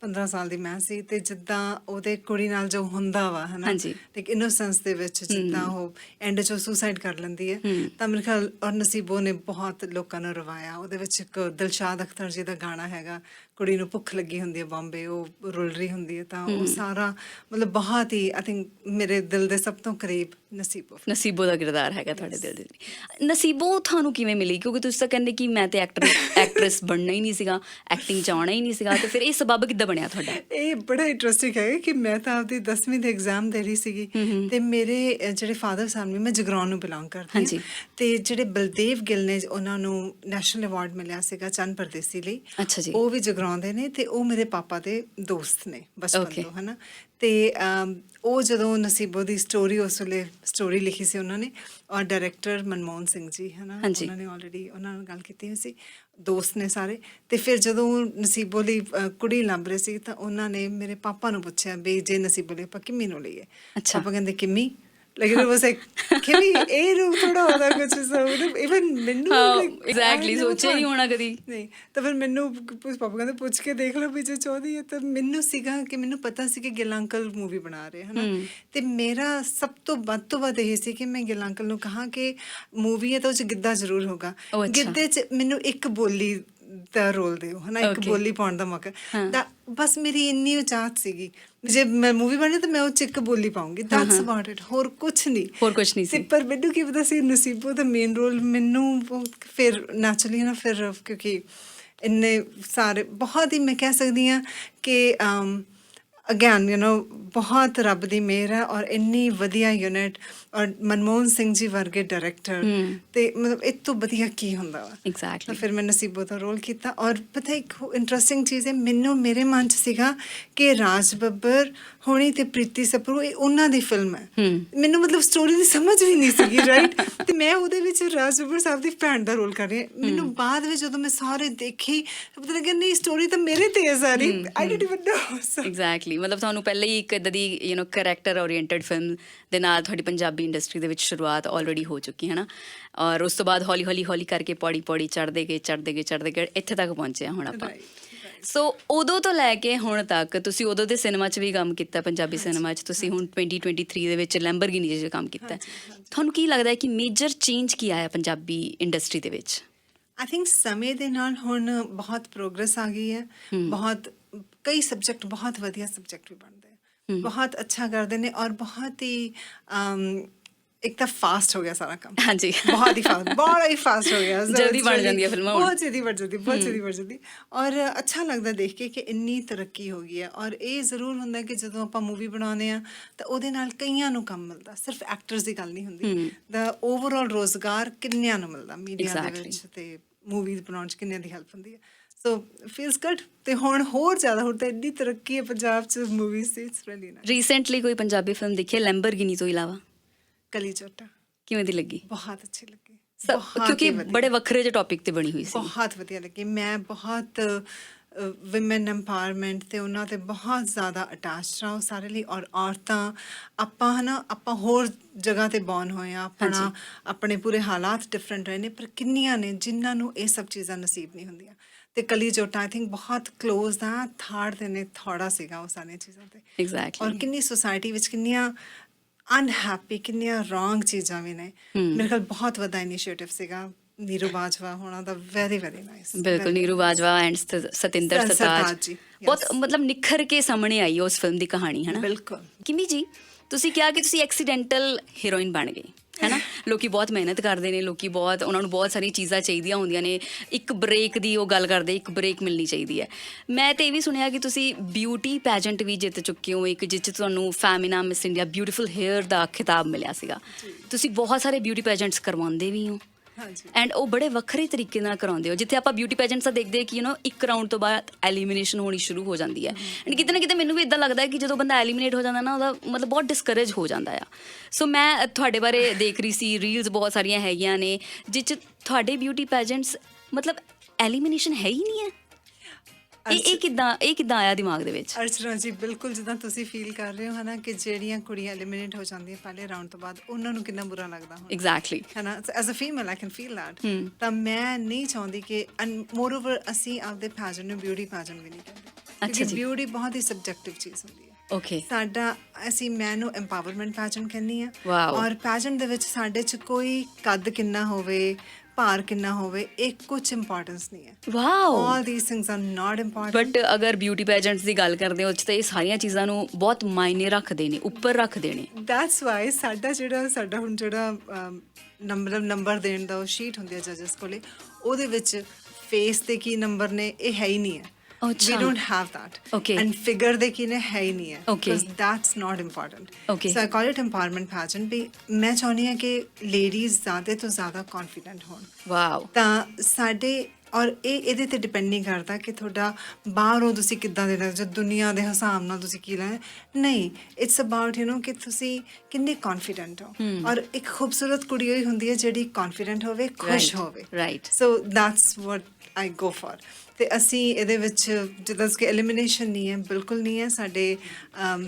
15 ਸਾਲ ਦੀ ਮੈਂ ਸੀ। ਤੇ ਜਿੱਦਾਂ ਉਹਦੇ ਕੁੜੀ ਨਾਲ ਜੋ ਹੁੰਦਾ ਵਾ, ਹੈ ਨਾ, ਇੱਕ ਇਨੋਸੈਂਸ ਦੇ ਵਿੱਚ, ਜਿੱਦਾਂ ਉਹ ਐਂਡ 'ਚ ਸੁਸਾਈਡ ਕਰ ਲੈਂਦੀ ਹੈ, ਤਾਂ ਮੇਰੇ ਖਿਆਲ ਔਰ ਨਸੀਬੋ ਨੇ ਬਹੁਤ ਲੋਕਾਂ ਨੂੰ ਰਵਾਇਆ। ਉਹਦੇ ਵਿੱਚ ਇੱਕ ਦਿਲਸ਼ਾਦ ਅਖਤਰ ਜੀ ਦਾ ਗਾਣਾ ਹੈਗਾ, ਕੁੜੀ ਨੂੰ ਭੁੱਖ ਲੱਗੀ ਹੁੰਦੀ ਹੈ ਬੰਬੇ, ਉਹ ਰੁਲ ਰਹੀ ਹੁੰਦੀ ਹੈ, ਤਾਂ ਉਹ ਸਾਰਾ ਮਤਲਬ ਬਹੁਤ ਹੀ ਆਈ ਥਿੰਕ ਮੇਰੇ ਦਿਲ ਦੇ ਸਭ ਤੋਂ ਕਰੀਬ ਨਸੀਬੋ ਦਾ ਕਿਰਦਾਰ ਹੈਗਾ ਤੁਹਾਡੇ ਦਿਲ ਦੇ। ਨਸੀਬੋ ਤੁਹਾਨੂੰ ਕਿਵੇਂ ਮਿਲੀ? ਕਿਉਂਕਿ ਤੁਸੀਂ ਤਾਂ ਕਹਿੰਦੇ ਕਿ ਮੈਂ ਤੇ ਐਕਟਰੈਸ ਬਣਨਾ ਹੀ ਨਹੀਂ ਸੀਗਾ, ਐਕਟਿੰਗ 'ਚ ਆਉਣਾ ਹੀ ਨਹੀਂ ਸੀਗਾ, ਤੇ ਫਿਰ ਇਹ ਸਬੱਬ ਕਿੱਦਾਂ ਬਣਿਆ ਤੁਹਾਡਾ? ਇਹ ਬੜਾ ਇੰਟਰਸਟਿੰਗ ਹੈ ਕਿ ਮੈਂ ਤਾਂ ਆਪਦੀ 10ਵੀਂ ਦੇ ਐਗਜ਼ਾਮ ਦੇ ਰਹੀ ਸੀਗੀ, ਤੇ ਮੇਰੇ ਜਿਹੜੇ ਫਾਦਰ ਸਾਹਿਬ ਨੇ, ਮੈਂ ਜਗਰਾਉਂ ਨੂੰ ਬਿਲੋਂਗ ਕਰਦੀ ਹਾਂ, ਤੇ ਜਿਹੜੇ ਬਲਦੇਵ ਗਿੱਲ ਨੇ, ਉਹਨਾਂ ਨੂੰ ਨੈਸ਼ਨਲ ਅਵਾਰਡ ਮਿਲਿਆ ਸੀਗਾ ਚੰਨ ਪਰਦੇਸੀ ਲਈ। ਅੱਛਾ ਜੀ। ਉਹ ਵੀ ਜਗਰਾਉਂ ਦੇ ਨੇ, ਤੇ ਉਹ ਮੇਰੇ ਪਾਪਾ ਦੇ ਦੋਸਤ ਨੇ ਬਚਪਨ ਤੋਂ, ਹੈ ਨਾ। ਤੇ ਉਹ ਜਦੋਂ ਨਸੀਬੋ ਦੀ ਸਟੋਰੀ, ਉਸ ਵੇਲੇ ਸਟੋਰੀ ਲਿਖੀ ਸੀ ਉਹਨਾਂ ਨੇ, ਔਰ ਡਾਇਰੈਕਟਰ ਮਨਮੋਹਨ ਸਿੰਘ ਜੀ, ਹੈ ਨਾ, ਉਹਨਾਂ ਨੇ ਆਲਰੇਡੀ ਉਹਨਾਂ ਨਾਲ ਗੱਲ ਕੀਤੀ ਹੋਈ ਸੀ, ਦੋਸਤ ਨੇ ਸਾਰੇ। ਤੇ ਫਿਰ ਜਦੋਂ ਨਸੀਬੋ ਲਈ ਕੁੜੀ ਲੱਭ ਰਹੇ ਸੀ, ਤਾਂ ਉਹਨਾਂ ਨੇ ਮੇਰੇ ਪਾਪਾ ਨੂੰ ਪੁੱਛਿਆ ਵੀ ਜੇ ਨਸੀਬੋ ਲਈ ਆਪਾਂ ਕਿੰਮੀ ਨੂੰ ਲਈਏ। ਪਾਪਾ ਕਹਿੰਦੇ ਕਿੰਮੀ, ਲੇਕਿਨ ਉਹ ਵਾਸ ਲਾਈਕ ਕਿੰਮੀ, ਇਹ ਰੂਪ ਥੋੜਾ ਹੁੰਦਾ ਕੁਝ। ਇਵਨ ਮੈਨੂੰ ਐਗਜ਼ੈਕਟਲੀ ਸੋਚਿਆ ਨਹੀਂ ਹੋਣਾ ਕਦੀ। ਨਹੀਂ, ਤਾਂ ਫਿਰ ਮੈਨੂੰ ਪਾਪਾ ਕਹਿੰਦੇ ਪੁੱਛ ਕੇ ਦੇਖ ਲਓ ਵੀ ਜੇ ਚਾਹੁੰਦੀ ਹੈ। ਤਾਂ ਮੈਨੂੰ ਸੀਗਾ ਕਿ ਮੈਨੂੰ ਪਤਾ ਸੀ ਕਿ ਗਿੱਲ ਅੰਕਲ ਮੂਵੀ ਬਣਾ ਰਹੇ, ਹੈ ਨਾ, ਤੇ ਮੇਰਾ ਸਭ ਤੋਂ ਵੱਧ ਇਹ ਸੀ ਕਿ ਮੈਂ ਗਿੱਲ ਅੰਕਲ ਨੂੰ ਕਹਾਂ ਕਿ ਮੂਵੀ ਹੈ ਤਾਂ ਉਹ 'ਚ ਗਿੱਧਾ ਜ਼ਰੂਰ ਹੋਗਾ, ਗਿੱਧੇ 'ਚ ਮੈਨੂੰ ਇੱਕ ਬੋਲੀ ਦਾ ਰੋਲ ਦਿਓ, ਹੈ ਨਾ, ਇੱਕ ਬੋਲੀ ਪਾਉਣ ਦਾ ਮੌਕਾ। ਤਾਂ ਬਸ ਮੇਰੀ ਇੰਨੀ ਚਾਹਤ ਸੀਗੀ, ਜੇ ਮੈਂ ਮੂਵੀ ਬਣੀ ਤਾਂ ਮੈਂ ਉਹ 'ਚ ਇੱਕ ਬੋਲੀ ਪਾਉਂਗੀ, ਦੈਟਸ ਅਬਾਊਟ ਇਟ, ਹੋਰ ਕੁਛ ਨਹੀਂ ਸੀ। ਪਰ ਮੈਨੂੰ ਕੀ ਪਤਾ ਸੀ ਨਸੀਬੋ ਦਾ ਮੇਨ ਰੋਲ ਮੈਨੂੰ ਫਿਰ ਨੈਚੁਰਲੀ ਨਾ, ਫਿਰ ਕਿਉਂਕਿ ਇੰਨੇ ਸਾਰੇ ਬਹੁਤ ਹੀ, ਮੈਂ ਕਹਿ ਸਕਦੀ ਹਾਂ ਕਿ ਅਗੇਨ ਬਹੁਤ ਰੱਬ ਦੀ ਮਿਹਰ ਹੈ ਔਰ ਇੰਨੀ ਵਧੀਆ ਯੂਨਿਟ ਔਰ ਮਨਮੋਹਨ ਸਿੰਘ ਜੀ ਵਰਗੇ ਡਾਇਰੈਕਟਰ ਤੇ ਮਤਲਬ ਇਹ ਤੋਂ ਵਧੀਆ ਕੀ ਹੁੰਦਾ ਵਾ। ਤਾਂ ਐਗਜ਼ੈਕਟਲੀ ਫਿਰ ਮੈਂ ਨਸੀਬੋ ਦਾ ਰੋਲ ਕੀਤਾ ਔਰ ਪਤਾ ਇੱਕ ਇੰਟਰਸਟਿੰਗ ਚੀਜ਼ ਹੈ, ਮੈਨੂੰ ਮੇਰੇ ਮਨ 'ਚ ਸੀਗਾ ਕਿ ਰਾਜ ਬੱਬਰ ਹੋਣੀ ਤੇ ਪ੍ਰੀਤੀ ਸਪਰੂ ਇਹ ਉਹਨਾਂ ਦੀ ਫਿਲਮ ਹੈ। ਮੈਨੂੰ ਮਤਲਬ ਸਟੋਰੀ ਦੀ ਸਮਝ ਵੀ ਨਹੀਂ ਸੀਗੀ ਰਾਈਟ ਤੇ ਮੈਂ ਉਹਦੇ ਵਿੱਚ ਰਾਜ ਬੱਬਰ ਸਾਹਿਬ ਦੀ ਭੈਣ ਦਾ ਰੋਲ ਕਰ ਰਹੀ ਹਾਂ। ਮੈਨੂੰ ਬਾਅਦ ਵਿੱਚ ਜਦੋਂ ਮੈਂ ਸਾਰੇ ਦੇਖੀ ਪਤਾ ਲੱਗਿਆ ਨਹੀਂ ਸਟੋਰੀ ਤਾਂ ਮੇਰੇ ਤੇ ਹੈ ਸਾਰੀ। I don't even know. Exactly ਮਤਲਬ ਤੁਹਾਨੂੰ ਪਹਿਲਾਂ ਹੀ ਇੱਕ ਇੱਦਾਂ ਦੀ ਕਰੈਕਟਰ ਓਰੀਐਂਟਡ ਫਿਲਮ ਦੇ ਨਾਲ ਤੁਹਾਡੀ ਪੰਜਾਬੀ ਇੰਡਸਟਰੀ ਦੇ ਵਿੱਚ ਸ਼ੁਰੂਆਤ ਆਲਰੇਡੀ ਹੋ ਚੁੱਕੀ ਹੈ ਨਾ, ਔਰ ਉਸ ਤੋਂ ਬਾਅਦ ਹੌਲੀ ਹੌਲੀ ਹੌਲੀ ਕਰਕੇ ਪੌੜੀ ਚੜ੍ਹਦੇ ਗਏ ਇੱਥੇ ਤੱਕ ਪਹੁੰਚੇ ਹਾਂ ਹੁਣ ਆਪਾਂ। ਸੋ ਉਦੋਂ ਤੋਂ ਲੈ ਕੇ ਹੁਣ ਤੱਕ ਤੁਸੀਂ ਉਦੋਂ ਦੇ ਸਿਨੇਮਾ 'ਚ ਵੀ ਕੰਮ ਕੀਤਾ, ਪੰਜਾਬੀ ਸਿਨੇਮਾ 'ਚ ਤੁਸੀਂ ਹੁਣ 2023 ਦੇ ਵਿੱਚ ਲੈਂਬਰਗਿਨੀ 'ਚ ਕੰਮ ਕੀਤਾ। ਤੁਹਾਨੂੰ ਕੀ ਲੱਗਦਾ ਹੈ ਕਿ ਮੇਜਰ ਚੇਂਜ ਕੀ ਆਇਆ ਪੰਜਾਬੀ ਇੰਡਸਟਰੀ ਦੇ ਵਿੱਚ? ਆਈ ਥਿੰਕ ਸਮੇਂ ਦੇ ਨਾਲ ਹੁਣ ਬਹੁਤ ਪ੍ਰੋਗਰੈਸ ਆ ਗਈ ਹੈ। ਬਹੁਤ ਕਈ ਸਬਜੈਕਟ ਬਹੁਤ ਵਧੀਆ ਸਬਜੈਕਟ ਵੀ ਬਣਦੇ ਆ, ਬਹੁਤ ਅੱਛਾ ਕਰਦੇ ਨੇ ਔਰ ਬਹੁਤ ਹੀ ਇੱਕ ਤਾਂ ਫਾਸਟ ਹੋ ਗਿਆ ਸਾਰਾ ਕੰਮ। ਹਾਂਜੀ ਬਹੁਤ ਹੀ ਫਾਸਟ, ਬੜਾ ਹੀ ਫਾਸਟ ਹੋ ਗਿਆ। ਜਲਦੀ ਬਣ ਜਾਂਦੀਆਂ ਫਿਲਮਾਂ, ਬਹੁਤ ਜਲਦੀ ਬਣ ਜਾਂਦੀ ਔਰ ਅੱਛਾ ਲੱਗਦਾ ਦੇਖ ਕੇ ਕਿ ਇੰਨੀ ਤਰੱਕੀ ਹੋ ਗਈ ਹੈ। ਔਰ ਇਹ ਜ਼ਰੂਰ ਹੁੰਦਾ ਕਿ ਜਦੋਂ ਆਪਾਂ ਮੂਵੀ ਬਣਾਉਂਦੇ ਹਾਂ ਤਾਂ ਉਹਦੇ ਨਾਲ ਕਈਆਂ ਨੂੰ ਕੰਮ ਮਿਲਦਾ, ਸਿਰਫ ਐਕਟਰਸ ਦੀ ਗੱਲ ਨਹੀਂ ਹੁੰਦੀ। ਦਾ ਓਵਰਆਲ ਰੋਜ਼ਗਾਰ ਕਿੰਨਿਆਂ ਨੂੰ ਮਿਲਦਾ ਮੀਡੀਆ ਦੇ ਵਿੱਚ ਤੇ ਮੂਵੀਜ਼ ਬਣਾਉਣ 'ਚ ਕਿੰਨਿਆਂ ਦੀ ਹੈਲਪ ਹੁੰਦੀ ਹੈ। ਸੋ ਫੀਲਸ ਗੁੱਡ। ਤੇ ਹੁਣ ਹੋਰ ਜ਼ਿਆਦਾ ਹੁਣ ਤਾਂ ਇੰਨੀ ਤਰੱਕੀ ਹੈ ਪੰਜਾਬ 'ਚ movies the, it's really nice. Recently ਕੋਈ ਪੰਜਾਬੀ ਫਿਲਮ ਦੇਖੀ ਹੈ ਲੈਂਬਰਗਿਨੀ ਤੋਂ ਇਲਾਵਾ? ਕਲੀ ਚੋਟਾ ਕਿਵੇਂ ਦੀ ਲੱਗੀ? ਬਹੁਤ ਅੱਛੀ ਲੱਗੀ, ਕਿਉਂਕਿ ਬੜੇ ਵੱਖਰੇ ਜਿਹੇ ਟੌਪਿਕ ਤੇ ਬਣੀ ਹੋਈ ਸੀ। ਬਹੁਤ ਵਧੀਆ ਲੱਗੀ। ਮੈਂ ਬਹੁਤ ਵਿਮਨ ਐਮਪਾਵਰਮੈਂਟ ਤੇ ਉਹਨਾਂ ਤੇ ਬਹੁਤ ਜ਼ਿਆਦਾ ਅਟੈਚਡ ਹਾਂ ਸਾਰੇ ਲਈ। ਔਰ ਔਰਤਾਂ ਆਪਾਂ ਹੋਰ ਜਗ੍ਹਾ ਤੇ ਬੌਰਨ ਹੋਏ ਹਾਂ, ਆਪਣੇ ਪੂਰੇ ਹਾਲਾਤ ਡਿਫਰੈਂਟ ਰਹੇ ਨੇ, ਪਰ ਕਿੰਨੀਆਂ ਨੇ ਜਿਨ੍ਹਾਂ ਨੂੰ ਇਹ ਸਭ ਚੀਜ਼ਾਂ ਨਸੀਬ ਨਹੀਂ ਹੁੰਦੀਆਂ। ਤੇ ਕਲੀ ਜੋਟਾ ਆਈ ਥਿੰਕ ਬਹੁਤ ਕਲੋਜ਼ ਦਾ ਥਾੜ ਦੇ ਨੇ ਥੋੜਾ ਸੀਗਾ ਉਹ ਸਾਰੀਆਂ ਚੀਜ਼ਾਂ ਤੇ। ਐਗਜ਼ੈਕਟਲੀ। ਔਰ ਕਿੰਨੀ ਸੁਸਾਇਟੀ ਵਿੱਚ ਕਿੰਨੀਆਂ ਅਨਹੈਪੀ, ਕਿੰਨੀਆਂ ਰੋਂਗ ਚੀਜ਼ਾਂ ਵੀ ਨੇ। ਮੇਰੇ ਖਿਆਲ ਬਹੁਤ ਵੱਡਾ ਇਨੀਸ਼ੀਏਟਿਵ ਸੀਗਾ ਨੀਰੂ ਬਾਜਵਾ ਹੋਣਾ ਦਾ, ਵੈਰੀ ਵੈਰੀ ਨਾਈਸ। ਬਿਲਕੁਲ, ਨੀਰੂ ਬਾਜਵਾ ਐਂਡ ਸਤਿੰਦਰ ਸਰਤਾਜ ਜੀ ਬਹੁਤ ਮਤਲਬ ਨਿਖਰ ਕੇ ਸਾਹਮਣੇ ਆਈ ਉਸ ਫਿਲਮ ਦੀ ਕਹਾਣੀ, ਹੈ ਨਾ? ਬਿਲਕੁਲ। ਕਿਮੀ ਜੀ, ਤੁਸੀਂ ਕਿਹਾ ਕਿ ਤੁਸੀਂ ਐਕਸੀਡੈਂਟਲ ਹੀਰੋਇਨ ਬਣ ਗਏ, ਹੈ ਨਾ? ਲੋਕੀ ਬਹੁਤ ਮਿਹਨਤ ਕਰਦੇ ਨੇ, ਲੋਕੀ ਬਹੁਤ ਉਹਨਾਂ ਨੂੰ ਬਹੁਤ ਸਾਰੀਆਂ ਚੀਜ਼ਾਂ ਚਾਹੀਦੀਆਂ ਹੁੰਦੀਆਂ ਨੇ। ਇੱਕ ਬ੍ਰੇਕ ਦੀ ਉਹ ਗੱਲ ਕਰਦੇ, ਇੱਕ ਬ੍ਰੇਕ ਮਿਲਣੀ ਚਾਹੀਦੀ ਹੈ। ਮੈਂ ਤਾਂ ਇਹ ਵੀ ਸੁਣਿਆ ਕਿ ਤੁਸੀਂ ਬਿਊਟੀ ਪੈਜੈਂਟ ਵੀ ਜਿੱਤ ਚੁੱਕੇ ਹੋ, ਇੱਕ ਜਿਸ 'ਚ ਤੁਹਾਨੂੰ Femina Miss India beautiful hair ਦਾ ਖਿਤਾਬ ਮਿਲਿਆ ਸੀਗਾ। ਤੁਸੀਂ ਬਹੁਤ ਸਾਰੇ ਬਿਊਟੀ ਪੈਜੈਂਟਸ ਕਰਵਾਉਂਦੇ ਵੀ ਹੋ ਐਂਡ ਉਹ ਬੜੇ ਵੱਖਰੇ ਤਰੀਕੇ ਨਾਲ ਕਰਾਉਂਦੇ ਹੋ। ਜਿੱਥੇ ਆਪਾਂ ਬਿਊਟੀ ਪੈਜੈਂਟਸ ਦਾ ਦੇਖਦੇ ਕਿ ਇੱਕ ਰਾਊਂਡ ਤੋਂ ਬਾਅਦ ਐਲੀਮੀਨੇਸ਼ਨ ਹੋਣੀ ਸ਼ੁਰੂ ਹੋ ਜਾਂਦੀ ਹੈ, ਐਂਡ ਕਿਤੇ ਨਾ ਕਿਤੇ ਮੈਨੂੰ ਵੀ ਇੱਦਾਂ ਲੱਗਦਾ ਕਿ ਜਦੋਂ ਬੰਦਾ ਐਲੀਮੀਨੇਟ ਹੋ ਜਾਂਦਾ ਨਾ, ਉਹਦਾ ਮਤਲਬ ਬਹੁਤ ਡਿਸਕਰੇਜ ਹੋ ਜਾਂਦਾ ਆ। ਸੋ ਮੈਂ ਤੁਹਾਡੇ ਬਾਰੇ ਦੇਖ ਰਹੀ ਸੀ, ਰੀਲਸ ਬਹੁਤ ਸਾਰੀਆਂ ਹੈਗੀਆਂ ਨੇ ਜਿਸ 'ਚ ਤੁਹਾਡੇ ਬਿਊਟੀ ਪੈਜੈਂਟਸ ਮਤਲਬ ਐਲੀਮੀਨੇਸ਼ਨ ਹੈ ਹੀ ਨਹੀਂ ਹੈ। ਇਹ ਕਿੱਦਾਂ ਆਇਆ ਦਿਮਾਗ ਦੇ ਵਿੱਚ? ਅਰਚਨਾ ਜੀ, ਬਿਲਕੁਲ ਜਿੱਦਾਂ ਤੁਸੀਂ ਫੀਲ ਕਰ ਰਹੇ ਹੋ ਹੈ ਨਾ ਕਿ ਜਿਹੜੀਆਂ ਕੁੜੀਆਂ ਐਲੀਮੀਨੇਟ ਹੋ ਜਾਂਦੀਆਂ ਪਹਿਲੇ ਰਾਊਂਡ ਤੋਂ ਬਾਅਦ, ਉਹਨਾਂ ਨੂੰ ਕਿੰਨਾ ਬੁਰਾ ਲੱਗਦਾ ਹੋਣਾ। ਐਗਜ਼ੈਕਟਲੀ, ਹੈ ਨਾ? As a female I can feel that. ਤਾਂ ਮੈਂ ਨਹੀਂ ਚਾਹੁੰਦੀ ਕਿ ਮੋਰ ਓਵਰ ਅਸੀਂ ਆਪਦੇ ਪੈਜੈਂਟ ਨੂੰ ਬਿਊਟੀ ਪੈਜੈਂਟ ਵੀ ਨਹੀਂ ਕਹਿੰਦੇ, ਕਿਉਂਕਿ ਬਿਊਟੀ ਬਹੁਤ ਹੀ ਸਬਜੈਕਟਿਵ ਚੀਜ਼ ਹੁੰਦੀ ਹੈ। ਓਕੇ। ਮੈਂ ਨੂੰ ਐਮਪਾਵਰਮੈਂਟ ਪੈਜੈਂਟ ਕਹਿੰਦੀ ਹਾਂ। ਵਾਓ। ਔਰ ਪੈਜੈਂਟ ਦੇ ਵਿੱਚ ਸਾਡੇ 'ਚ ਕੋਈ ਕੱਦ ਕਿੰਨਾ ਹੋਵੇ, ਭਾਰ ਕਿੰਨਾ ਹੋਵੇ, ਇਹ ਕੁਝ ਇੰਪੋਰਟੈਂਸ ਨਹੀਂ ਹੈ। Wow. All these things are not important. But ਅਗਰ ਬਿਊਟੀ ਪੈਜੈਂਟਸ ਦੀ ਗੱਲ ਕਰਦੇ ਹੋ, ਉਹ 'ਚ ਤਾਂ ਇਹ ਸਾਰੀਆਂ ਚੀਜ਼ਾਂ ਨੂੰ ਬਹੁਤ ਮਾਇਨੇ ਰੱਖਦੇ ਨੇ, ਉੱਪਰ ਰੱਖਦੇ ਨੇ। ਦੈਟਸ ਵਾਈ ਸਾਡਾ ਹੁਣ ਜਿਹੜਾ ਨੰਬਰ ਦੇਣ ਦਾ ਉਹ ਸ਼ੀਟ ਹੁੰਦੀ ਹੈ ਜੱਜਸ ਕੋਲੇ, ਉਹਦੇ ਵਿੱਚ ਫੇਸ ਤੇ ਕੀ ਨੰਬਰ ਨੇ ਇਹ ਹੈ ਹੀ ਨਹੀਂ ਹੈ। We don't have that. Okay. And figure ਦੇ ਕੀ ਨੇ ਹੈ ਹੀ ਨਹੀਂ ਹੈ। Okay. Because that's not important. Okay. So I call it empowerment pageant ਵੀ ਮੈਂ ਚਾਹੁੰਦੀ ਹਾਂ ਕਿ ਲੇਡੀਜ਼ ਜ਼ਿਆਦਾ ਤੋਂ ਜ਼ਿਆਦਾ ਕੌਨਫੀਡੈਂਟ ਹੋਣ। ਵਾਓ। ਤਾਂ ਸਾਡੇ ਔਰ ਇਹਦੇ ਤੇ ਡਿਪੈਂਡ ਨਹੀਂ ਕਰਦਾ ਕਿ ਤੁਹਾਡਾ ਬਾਹਰੋਂ ਤੁਸੀਂ ਕਿੱਦਾਂ ਦੇ ਲੱਗਦੇ, ਦੁਨੀਆ ਦੇ ਹਿਸਾਬ ਨਾਲ ਤੁਸੀਂ ਕੀ ਲੈਣਾ। ਨਹੀਂ, ਇਟਸ ਅਬਾਊਟ ਕਿ ਤੁਸੀਂ ਕਿੰਨੇ ਕੌਨਫੀਡੈਂਟ ਹੋ। ਔਰ ਇੱਕ ਖੂਬਸੂਰਤ ਕੁੜੀ ਹੋਈ ਹੁੰਦੀ ਹੈ ਜਿਹੜੀ ਕੌਨਫੀਡੈਂਟ ਹੋਵੇ, ਖੁਸ਼ ਹੋਵੇ। Right. So that's what I go for. ਤੇ ਅਸੀਂ ਇਹਦੇ ਵਿੱਚ ਜਿੱਦਾਂ ਕਿ ਐਲੀਮੀਨੇਸ਼ਨ ਨਹੀਂ ਹੈ, ਬਿਲਕੁਲ ਨਹੀਂ ਹੈ। ਸਾਡੇ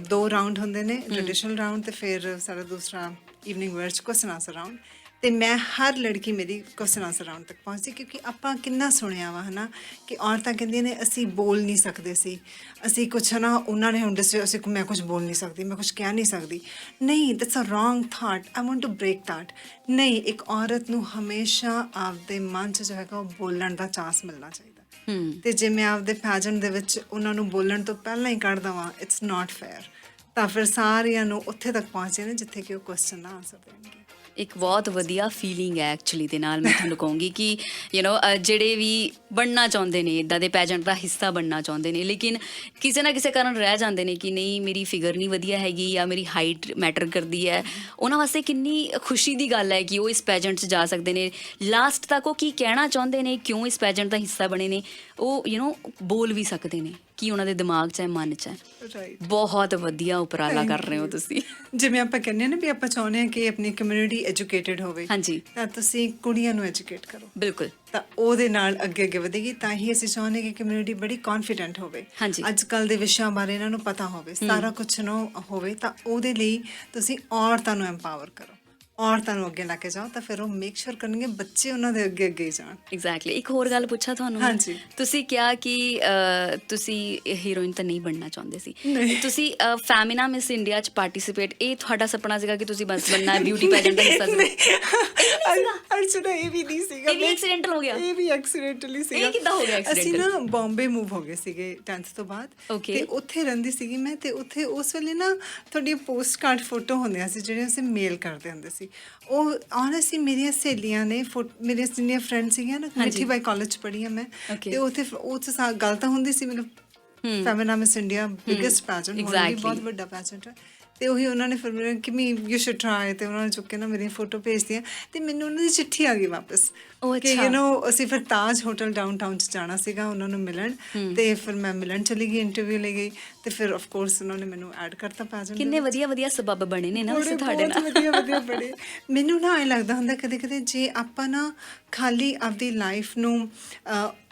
2 ਰਾਊਂਡ ਹੁੰਦੇ ਨੇ, ਟ੍ਰੈਡੀਸ਼ਨਲ ਰਾਊਂਡ ਤੇ ਫਿਰ ਸਾਡਾ ਦੂਸਰਾ ਈਵਨਿੰਗ ਵੇਅਰ 'ਚ ਕੁਐਸਚਨ ਆਨਸਰ ਰਾਊਂਡ। ਤੇ ਮੈਂ ਹਰ ਲੜਕੀ ਮੇਰੀ ਕੁਐਸਚਨ ਆਨਸਰ ਰਾਊਂਡ ਤੱਕ ਪਹੁੰਚਦੀ, ਕਿਉਂਕਿ ਆਪਾਂ ਕਿੰਨਾ ਸੁਣਿਆ ਵਾ ਹੈ ਨਾ ਕਿ ਔਰਤਾਂ ਕਹਿੰਦੀਆਂ ਨੇ ਅਸੀਂ ਬੋਲ ਨਹੀਂ ਸਕਦੇ ਸੀ, ਅਸੀਂ ਕੁਛ ਨਾ ਉਹਨਾਂ ਨੇ ਹੁਣ ਦੱਸਿਆ ਅਸੀਂ ਮੈਂ ਕੁਛ ਬੋਲ ਨਹੀਂ ਸਕਦੀ, ਮੈਂ ਕੁਛ ਕਹਿ ਨਹੀਂ ਸਕਦੀ। ਨਹੀਂ, that's a wrong thought. I want to break that. ਨਹੀਂ, ਇੱਕ ਔਰਤ ਨੂੰ ਹਮੇਸ਼ਾ ਆਪਦੇ ਮਨ 'ਚ ਜੋ ਹੈਗਾ ਉਹ ਬੋਲਣ ਦਾ ਚਾਂਸ ਮਿਲਣਾ ਚਾਹੀਦਾ। ਤੇ ਜੇ ਮੈਂ ਆਪਦੇ ਪੈਜੈਂਟ ਦੇ ਵਿੱਚ ਉਹਨਾਂ ਨੂੰ ਬੋਲਣ ਤੋਂ ਪਹਿਲਾਂ ਹੀ ਕੱਢ ਦੇਵਾਂ, ਇਟਸ ਨਾਟ ਫੇਅਰ। ਤਾਂ ਫਿਰ ਸਾਰਿਆਂ ਨੂੰ ਉੱਥੇ ਤੱਕ ਪਹੁੰਚੇ ਨੇ ਜਿੱਥੇ ਕਿ ਉਹ ਕੁਐਸਚਨ ਦਾ ਆਨਸਰ ਦੇਣਗੇ। ਇੱਕ ਬਹੁਤ ਵਧੀਆ ਫੀਲਿੰਗ ਹੈ ਐਕਚੁਅਲੀ ਦੇ ਨਾਲ। ਮੈਂ ਤੁਹਾਨੂੰ ਕਹੂੰਗੀ ਕਿ ਜਿਹੜੇ ਵੀ ਬਣਨਾ ਚਾਹੁੰਦੇ ਨੇ, ਇੱਦਾਂ ਦੇ ਪੈਜੈਂਟ ਦਾ ਹਿੱਸਾ ਬਣਨਾ ਚਾਹੁੰਦੇ ਨੇ, ਲੇਕਿਨ ਕਿਸੇ ਨਾ ਕਿਸੇ ਕਾਰਨ ਰਹਿ ਜਾਂਦੇ ਨੇ ਕਿ ਨਹੀਂ ਮੇਰੀ ਫਿਗਰ ਨਹੀਂ ਵਧੀਆ ਹੈਗੀ ਜਾਂ ਮੇਰੀ ਹਾਈਟ ਮੈਟਰ ਕਰਦੀ ਹੈ, ਉਹਨਾਂ ਵਾਸਤੇ ਕਿੰਨੀ ਖੁਸ਼ੀ ਦੀ ਗੱਲ ਹੈ ਕਿ ਉਹ ਇਸ ਪੈਜੈਂਟ 'ਚ ਜਾ ਸਕਦੇ ਨੇ। ਲਾਸਟ ਤੱਕ ਉਹ ਕੀ ਕਹਿਣਾ ਚਾਹੁੰਦੇ ਨੇ, ਕਿਉਂ ਇਸ ਪੈਜੈਂਟ ਦਾ ਹਿੱਸਾ ਬਣੇ ਨੇ, ਉਹ ਬੋਲ ਵੀ ਸਕਦੇ ਨੇ ਕੀ ਉਹਨਾਂ ਦੇ ਦਿਮਾਗ 'ਚ ਹੈ, ਮਨ 'ਚ ਹੈ। ਰਾਈਟ, ਬਹੁਤ ਵਧੀਆ ਉਪਰਾਲਾ ਕਰ ਰਹੇ ਹੋ ਤੁਸੀਂ। ਜਿਵੇਂ ਆਪਾਂ ਕਹਿੰਦੇ ਹਾਂ ਨਾ ਵੀ ਆਪਾਂ ਚਾਹੁੰਦੇ ਹਾਂ ਕਿ ਆਪਣੀ ਕਮਿਊਨਿਟੀ ਐਜੂਕੇਟਿਡ ਹੋਵੇ, ਹਾਂਜੀ, ਤਾਂ ਤੁਸੀਂ ਕੁੜੀਆਂ ਨੂੰ ਐਜੂਕੇਟ ਕਰੋ, ਬਿਲਕੁਲ। ਤਾਂ ਉਹਦੇ ਨਾਲ ਅੱਗੇ ਅੱਗੇ ਵਧੇਗੀ। ਤਾਂ ਹੀ ਅਸੀਂ ਚਾਹੁੰਦੇ ਕਿ ਕਮਿਊਨਿਟੀ ਬੜੀ ਕੌਨਫੀਡੈਂਟ ਹੋਵੇ, ਹਾਂਜੀ। ਅੱਜ ਕੱਲ੍ਹ ਦੇ ਵਿਸ਼ਿਆਂ ਬਾਰੇ ਇਹਨਾਂ ਨੂੰ ਪਤਾ ਹੋਵੇ, ਸਾਰਾ ਕੁਛ ਨੂੰ ਹੋਵੇ। ਤਾਂ ਉਹਦੇ ਲਈ ਤੁਸੀਂ ਔਰਤਾਂ ਨੂੰ ਐਮਪਾਵਰ ਕਰੋ, ਔਰਤਾਂ ਨੂੰ ਅੱਗੇ ਲੈ ਕੇ ਜਾਓ, ਤਾਂ ਫਿਰ ਉਹ ਮੇਕ ਸ਼ੋਰ ਕਰਨਗੇ ਬੱਚੇ ਉਹਨਾਂ ਦੇ ਅੱਗੇ ਅੱਗੇ ਹੀ ਜਾਣ। ਐਗਜ਼ੈਕਟਲੀ। ਇੱਕ ਹੋਰ ਗੱਲ ਪੁੱਛਾਂ ਤੁਹਾਨੂੰ? ਹਾਂਜੀ। ਤੁਸੀਂ ਕਿਹਾ ਕਿ ਤੁਸੀਂ ਹੀਰੋਇਨ ਤਾਂ ਨਹੀਂ ਬਣਨਾ ਚਾਹੁੰਦੇ ਸੀ, ਤੁਸੀਂ ਫੈਮਿਨਾ ਮਿਸ ਇੰਡੀਆ 'ਚ ਪਾਰਟੀਸਿਪੇਟ, ਇਹ ਤੁਹਾਡਾ ਸੁਪਨਾ ਸੀਗਾ ਕਿ ਤੁਸੀਂ ਬਸ ਬਣਨਾ ਬਿਊਟੀ ਪੈਜੈਂਟ ਦਾ ਹਿੱਸਾ ਸੀ? ਅਰਚਨਾ, ਇਹ ਵੀ ਨਹੀਂ ਸੀਗਾ, ਇਹ ਵੀ ਐਕਸੀਡੈਂਟਲ ਹੋ ਗਿਆ? ਇਹ ਵੀ ਐਕਸੀਡੈਂਟਲੀ ਸੀਗਾ। ਇਹ ਕਿੱਦਾਂ ਹੋ ਗਿਆ ਐਕਸੀਡੈਂਟਲ? ਅਸੀਂ ਨਾ ਬੰਬੇ ਮੂਵ ਹੋ ਗਏ ਸੀਗੇ 10th ਤੋਂ ਬਾਅਦ, Okay। ਤੇ ਉੱਥੇ ਰਹਿੰਦੀ ਸੀਗੀ ਮੈਂ, ਤੇ ਉੱਥੇ ਉਸ ਵੇਲੇ ਨਾ ਤੁਹਾਡੀ ਪੋਸਟ ਕਾਰਡ ਫੋਟੋ ਹੁੰਦੀਆਂ ਸੀ ਜਿਹੜੇ ਅਸੀਂ ਮੇਲ ਕਰਦੇ ਹੁੰਦੇ ਸੀ। ਉਹ ਆਨੈਸਟਲੀ ਮੇਰੀਆਂ ਸਹੇਲੀਆਂ ਨੇ ਮੇਰੀਆਂ ਜਿੰਨੀਆਂ ਫਰੈਂਡ ਸੀਗੀਆਂ ਨਾ, ਮਿੱਠੀ ਬਾਈ ਕਾਲਜ 'ਚ ਪੜ੍ਹੀ ਹਾਂ ਮੈਂ, ਤੇ ਉੱਥੇ ਉਹ 'ਚ ਗੱਲ ਤਾਂ ਹੁੰਦੀ ਸੀ, ਮਤਲਬ Femina Miss India biggest pageant, ਬਹੁਤ ਵੱਡਾ ਪੈਜੈਂਟ ਹੈ। ਤੇ ਉਹੀ ਉਹਨਾਂ ਨੇ ਫਿਰ ਮੇਰੇ ਕਿ ਯੂ ਸ਼ੁਡ ਟਰਾਈ, ਤੇ ਉਹਨਾਂ ਨੇ ਚੁੱਕ ਕੇ ਨਾ ਮੇਰੀਆਂ ਫੋਟੋ ਭੇਜਦੀਆਂ, ਤੇ ਮੈਨੂੰ ਉਹਨਾਂ ਦੀ ਚਿੱਠੀ ਆ ਗਈ ਵਾਪਸ ਕਿ ਅਸੀਂ ਫਿਰ ਤਾਜ ਹੋਟਲ ਡਾਊਨਟਾਊਨ 'ਚ ਜਾਣਾ ਸੀਗਾ ਉਹਨਾਂ ਨੂੰ ਮਿਲਣ, ਤੇ ਫਿਰ ਮੈਂ ਮਿਲਣ ਚਲੀ ਗਈ, ਇੰਟਰਵਿਊ ਲਈ ਗਈ, ਤੇ ਫਿਰ ਆਫ ਕੋਰਸ ਉਹਨਾਂ ਨੇ ਮੈਨੂੰ ਐਡ ਕਰਤਾ ਪੈਜੈਂਟ। ਕਿੰਨੇ ਵਧੀਆ ਵਧੀਆ ਸਬੱਬ ਬਣੇ ਨੇ ਨਾ ਵੈਸੇ ਤੁਹਾਡੇ ਨਾਲ। ਵਧੀਆ ਵਧੀਆ ਬੜੇ। ਮੈਨੂੰ ਨਾ ਐਂ ਲੱਗਦਾ ਹੁੰਦਾ ਕਦੇ ਕਦੇ, ਜੇ ਆਪਾਂ ਨਾ ਖਾਲੀ ਆਪਦੀ ਲਾਈਫ ਨੂੰ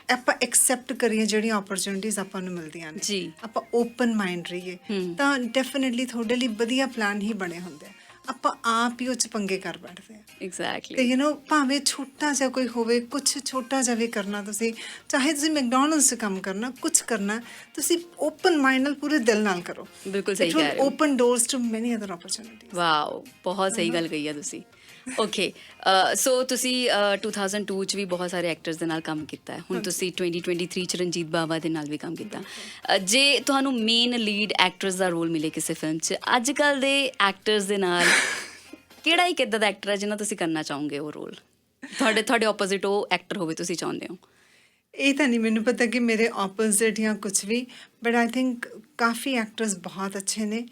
ਆਪਾਂ ਐਕਸੈਪਟ ਕਰੀਏ ਜਿਹੜੀਆਂ ਓਪਰਚੁਨਿਟੀਜ਼ ਆਪਾਂ ਨੂੰ ਮਿਲਦੀਆਂ ਨੇ, ਜੀ, ਆਪਾਂ ਓਪਨ ਮਾਈਂਡ ਰਹੀਏ, ਤਾਂ ਡੈਫੀਨਿਟਲੀ ਤੁਹਾਡੇ ਲਈ ਵਧੀਆ ਪਲਾਨ ਹੀ ਬਣੇ ਹੁੰਦੇ ਆ। ਆਪਾਂ ਆਪ ਹੀ ਉਹ 'ਚ ਪੰਗੇ ਕਰ ਬੈਠਦੇ ਆ। ਐਗਜ਼ੈਕਟਲੀ। ਤੇ ਭਾਵੇਂ ਛੋਟਾ ਜਿਹਾ ਕੋਈ ਹੋਵੇ, ਕੁਛ ਛੋਟਾ ਜਿਹਾ ਵੀ ਕਰਨਾ, ਤੁਸੀਂ ਚਾਹੇ ਤੁਸੀਂ ਮੈਕਡੋਨਲਡਸ 'ਚ ਕੰਮ ਕਰਨਾ, ਕੁਛ ਕਰਨਾ, ਤੁਸੀਂ ਓਪਨ ਮਾਈਂਡ ਨਾਲ ਪੂਰੇ ਦਿਲ ਨਾਲ ਕਰੋ। ਬਿਲਕੁਲ ਸਹੀ ਕਹਿ ਰਹੇ ਹੋ। ਓਪਨ ਡੋਰਸ ਟੂ ਮੈਨੀ ਅਦਰ ਓਪਰਚੁਨਿਟੀਜ਼। ਵਾਓ, ਬਹੁਤ ਸਹੀ ਗੱਲ ਕਹੀ ਆ ਤੁਸੀਂ। ਓਕੇ, ਸੋ ਤੁਸੀਂ 2002 'ਚ ਵੀ ਬਹੁਤ ਸਾਰੇ ਐਕਟਰਸ ਦੇ ਨਾਲ ਕੰਮ ਕੀਤਾ ਹੈ, ਹੁਣ ਤੁਸੀਂ 2023 'ਚ ਰਣਜੀਤ ਬਾਵਾ ਦੇ ਨਾਲ ਵੀ ਕੰਮ ਕੀਤਾ। ਜੇ ਤੁਹਾਨੂੰ ਮੇਨ ਲੀਡ ਐਕਟਰਸ ਦਾ ਰੋਲ ਮਿਲੇ ਕਿਸੇ ਫਿਲਮ 'ਚ, ਅੱਜ ਕੱਲ੍ਹ ਦੇ ਐਕਟਰਸ ਦੇ ਨਾਲ ਕਿਹੜਾ ਇੱਕ ਇੱਦਾਂ ਦਾ ਐਕਟਰ ਹੈ ਜਿਹਨਾਂ ਤੁਸੀਂ ਕਰਨਾ ਚਾਹੋਗੇ ਉਹ ਰੋਲ? ਤੁਹਾਡੇ ਆਪੋਜ਼ਿਟ ਉਹ ਐਕਟਰ ਹੋਵੇ ਤੁਸੀਂ ਚਾਹੁੰਦੇ ਹੋ? ਇਹ ਤਾਂ ਨਹੀਂ ਮੈਨੂੰ ਪਤਾ ਕਿ ਮੇਰੇ ਆਪੋਜ਼ਿਟ ਜਾਂ ਕੁਛ ਵੀ, ਬਟ ਆਈ ਥਿੰਕ ਕਾਫੀ ਐਕਟਰਸ ਬਹੁਤ ਅੱਛੇ ਨੇ।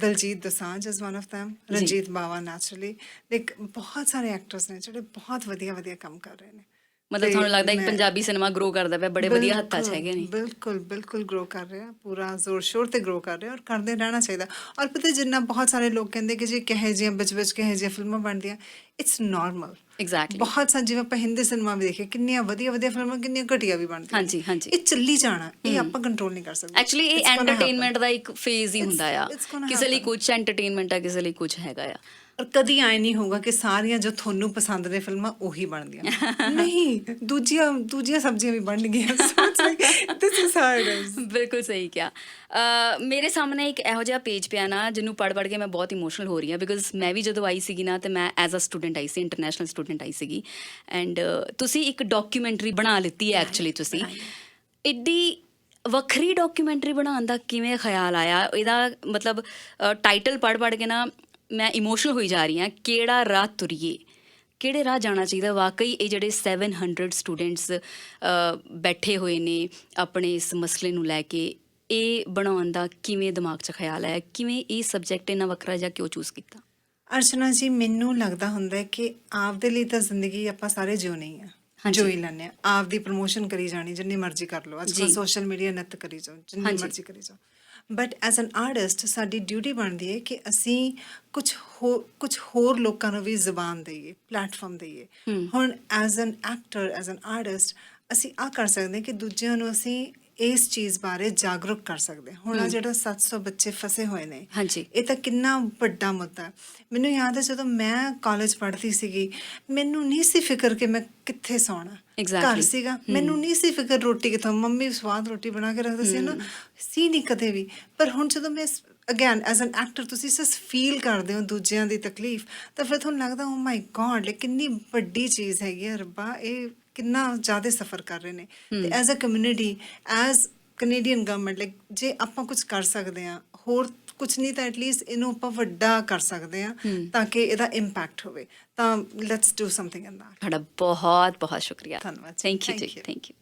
Diljit Dosanjh is one of them, Ranjit Bawa naturally, like ਬਹੁਤ ਸਾਰੇ ਐਕਟਰਸ ਨੇ ਜਿਹੜੇ ਬਹੁਤ ਵਧੀਆ ਵਧੀਆ ਕੰਮ ਕਰ ਰਹੇ ਨੇ। ਮਤਲਬ ਤੁਹਾਨੂੰ ਲੱਗਦਾ ਕਿ ਪੰਜਾਬੀ ਸਿਨੇਮਾ ਗਰੋ ਕਰਦਾ ਪਿਆ, ਬੜੇ ਵਧੀਆ ਹੱਥਾਂ 'ਚ ਹੈਗੇ ਨੇ? ਬਿਲਕੁਲ ਬਿਲਕੁਲ ਗਰੋ ਕਰ ਰਿਹਾ, ਪੂਰਾ ਜ਼ੋਰ ਸ਼ੋਰ ਤੇ ਗਰੋ ਕਰ ਰਿਹਾ, ਔਰ ਕਰਦੇ ਰਹਿਣਾ ਚਾਹੀਦਾ। ਔਰ ਪਤਾ ਜਿੰਨਾ ਬਹੁਤ ਸਾਰੇ ਲੋਕ ਕਹਿੰਦੇ ਕਿ ਜੇ ਕਹੇ ਜਿਹੀਆਂ ਵਿੱਚ ਕਹੇ ਜਿਹੀਆਂ ਫਿਲਮਾਂ ਬਣਦੀਆਂ, ਇਟਸ ਨੋਰਮਲ। ਐਗਜ਼ੈਕਟਲੀ। ਬਹੁਤ ਸਾਰੇ ਜਿਵੇਂ ਆਪਾਂ ਹਿੰਦੀ ਸਿਨੇਮਾ ਵੀ ਦੇਖੇ, ਕਿੰਨੀਆਂ ਵਧੀਆ ਵਧੀਆ ਫਿਲਮਾਂ, ਕਿੰਨੀਆਂ ਘਟੀਆ ਵੀ ਬਣਦੀਆਂ। ਹਾਂਜੀ ਹਾਂਜੀ। ਇਹ ਚੱਲੀ ਜਾਣਾ, ਇਹ ਆਪਾਂ ਕੰਟਰੋਲ ਨਹੀਂ ਕਰ ਸਕਦੇ। ਐਕਚੁਅਲੀ ਇਹ ਐਂਟਰਟੇਨਮੈਂਟ ਦਾ ਇੱਕ ਫੇਜ਼ ਹੀ ਹੁੰਦਾ ਆ, ਕਿਸੇ ਲਈ ਕੁਝ ਐਂਟਰਟੇਨਮੈਂਟ ਆ, ਕਿਸੇ ਲਈ ਕੁਝ ਹੈਗਾ ਆ। ਔਰ ਕਦੀ ਐਂ ਨਹੀਂ ਹੋਊਗਾ ਕਿ ਸਾਰੀਆਂ ਜੋ ਤੁਹਾਨੂੰ ਪਸੰਦ ਨੇ ਫਿਲਮਾਂ ਉਹੀ ਬਣਦੀਆਂ, ਨਹੀਂ, ਦੂਜੀਆਂ ਸਬਜ਼ੀਆਂ ਵੀ ਬਣਨਗੀਆਂ। ਬਿਲਕੁਲ ਸਹੀ ਕਿਹਾ। ਮੇਰੇ ਸਾਹਮਣੇ ਇੱਕ ਇਹੋ ਜਿਹਾ ਪੇਜ ਪਿਆ ਨਾ ਜਿਹਨੂੰ ਪੜ੍ਹ ਕੇ ਮੈਂ ਬਹੁਤ ਇਮੋਸ਼ਨਲ ਹੋ ਰਹੀ ਹਾਂ, ਬਿਕੋਜ਼ ਮੈਂ ਵੀ ਜਦੋਂ ਆਈ ਸੀਗੀ ਨਾ, ਤੇ ਮੈਂ ਐਜ਼ ਅ ਸਟੂਡੈਂਟ ਆਈ ਸੀ, ਇੰਟਰਨੈਸ਼ਨਲ ਸਟੂਡੈਂਟ ਆਈ ਸੀਗੀ, ਐਂਡ ਤੁਸੀਂ ਇੱਕ ਡਾਕੂਮੈਂਟਰੀ ਬਣਾ ਲਿੱਤੀ ਹੈ ਐਕਚੁਅਲੀ। ਤੁਸੀਂ ਐਡੀ ਵੱਖਰੀ ਡਾਕੂਮੈਂਟਰੀ ਬਣਾਉਣ ਦਾ ਕਿਵੇਂ ਖਿਆਲ ਆਇਆ? ਇਹਦਾ ਮਤਲਬ ਟਾਈਟਲ ਪੜ੍ਹ ਕੇ ਨਾ ਮੈਂ ਇਮੋਸ਼ਨਲ ਹੋਈ ਜਾ ਰਹੀ ਹਾਂ। ਕਿਹੜਾ ਰਾਹ ਤੁਰੀਏ, ਕਿਹੜੇ ਰਾਹ ਜਾਣਾ ਚਾਹੀਦਾ? ਵਾਕਈ ਇਹ ਜਿਹੜੇ 700 ਸਟੂਡੈਂਟਸ ਬੈਠੇ ਹੋਏ ਨੇ ਆਪਣੇ ਇਸ ਮਸਲੇ ਨੂੰ ਲੈ ਕੇ, ਇਹ ਬਣਾਉਣ ਦਾ ਕਿਵੇਂ ਦਿਮਾਗ 'ਚ ਖਿਆਲ ਆਇਆ? ਕਿਵੇਂ ਇਹ ਸਬਜੈਕਟ ਇੰਨਾ ਵੱਖਰਾ ਜਿਹਾ ਕਿਉਂ ਚੂਜ਼ ਕੀਤਾ? ਅਰਚਨਾ ਜੀ, ਮੈਨੂੰ ਲੱਗਦਾ ਹੁੰਦਾ ਕਿ ਆਪਦੇ ਲਈ ਤਾਂ ਜ਼ਿੰਦਗੀ ਆਪਾਂ ਸਾਰੇ ਜਿਉਣੀ ਆ, ਜੋ ਹੀ ਲੈਂਦੇ ਹਾਂ। ਆਪ ਦੀ ਪ੍ਰਮੋਸ਼ਨ ਕਰੀ ਜਾਣੀ, ਜਿੰਨੀ ਮਰਜ਼ੀ ਕਰ ਲਓ। ਅੱਜ ਕੱਲ੍ਹ ਸੋਸ਼ਲ ਮੀਡੀਆ ਨੈੱਟ ਕਰੀ ਜਾਓ, ਜਿੰਨੀ ਮਰਜ਼ੀ ਕਰੀ ਜਾਓ। ਬਟ ਐਜ਼ ਐਨ ਆਰਟਿਸਟ ਸਾਡੀ ਡਿਊਟੀ ਬਣਦੀ ਹੈ ਕਿ ਅਸੀਂ ਕੁਛ ਹੋਰ ਲੋਕਾਂ ਨੂੰ ਵੀ ਜ਼ੁਬਾਨ ਦੇਈਏ, ਪਲੇਟਫਾਰਮ ਦੇਈਏ। ਹੁਣ as an actor, as an artist, ਅਸੀਂ ਆਹ ਕਰ ਸਕਦੇ ਹਾਂ ਕਿ ਦੂਜਿਆਂ ਨੂੰ ਅਸੀਂ ਇਸ ਚੀਜ਼ ਬਾਰੇ ਜਾਗਰੂਕ ਕਰ ਸਕਦੇ। ਹੁਣ ਆ ਜਿਹੜਾ 700 ਬੱਚੇ ਫਸੇ ਹੋਏ ਨੇ, ਇਹ ਤਾਂ ਕਿੰਨਾ ਵੱਡਾ ਮੁੱਦਾ। ਮੈਨੂੰ ਯਾਦ ਹੈ ਜਦੋਂ ਮੈਂ ਕਾਲਜ ਪੜ੍ਹਦੀ ਸੀਗੀ, ਮੈਨੂੰ ਨਹੀਂ ਸੀ ਫਿਕਰ ਕਿ ਮੈਂ ਕਿੱਥੇ ਸੌਣਾ, ਘਰ ਸੀਗਾ, ਮੈਨੂੰ ਨਹੀਂ ਸੀ ਫਿਕਰ ਰੋਟੀ ਕਿੱਥੋਂ, ਮੰਮੀ ਸਵਾਦ ਰੋਟੀ ਬਣਾ ਕੇ ਰੱਖਦੇ ਸੀ ਨਾ, ਸੀ ਨਹੀਂ ਕਦੇ ਵੀ। ਪਰ ਹੁਣ ਜਦੋਂ ਮੈਂ ਅਗੇਨ ਐਜ਼ ਐਨ ਐਕਟਰ, ਤੁਸੀਂ ਸਿਰਫ ਫੀਲ ਕਰਦੇ ਹੋ ਦੂਜਿਆਂ ਦੀ ਤਕਲੀਫ, ਤਾਂ ਫਿਰ ਤੁਹਾਨੂੰ ਲੱਗਦਾ ਓ ਮਾਈ ਗੋਡ, ਕਿੰਨੀ ਵੱਡੀ ਚੀਜ਼ ਹੈਗੀ ਆ, ਰੱਬਾ ਇਹ ਕਿੰਨਾ ਜ਼ਿਆਦਾ ਸਫਰ ਕਰ ਰਹੇ ਨੇ। ਤੇ as a community, as Canadian government, like ਜੇ ਆਪਾਂ ਕੁਝ ਕਰ ਸਕਦੇ ਹਾਂ, ਹੋਰ ਕੁਝ ਨਹੀਂ ਤਾਂ ਐਟਲੀਸਟ ਇਹਨੂੰ ਆਪਾਂ ਵੱਡਾ ਕਰ ਸਕਦੇ ਹਾਂ ਤਾਂ ਕਿ ਇਹਦਾ ਇੰਪੈਕਟ ਹੋਵੇ ਤਾਂ let's do something in that ਤੁਹਾਡਾ ਬਹੁਤ ਬਹੁਤ ਸ਼ੁਕਰੀਆ ਧੰਨਵਾਦ ਜੀ। ਥੈਂਕ ਯੂ Thank ਜੀ you. Thank you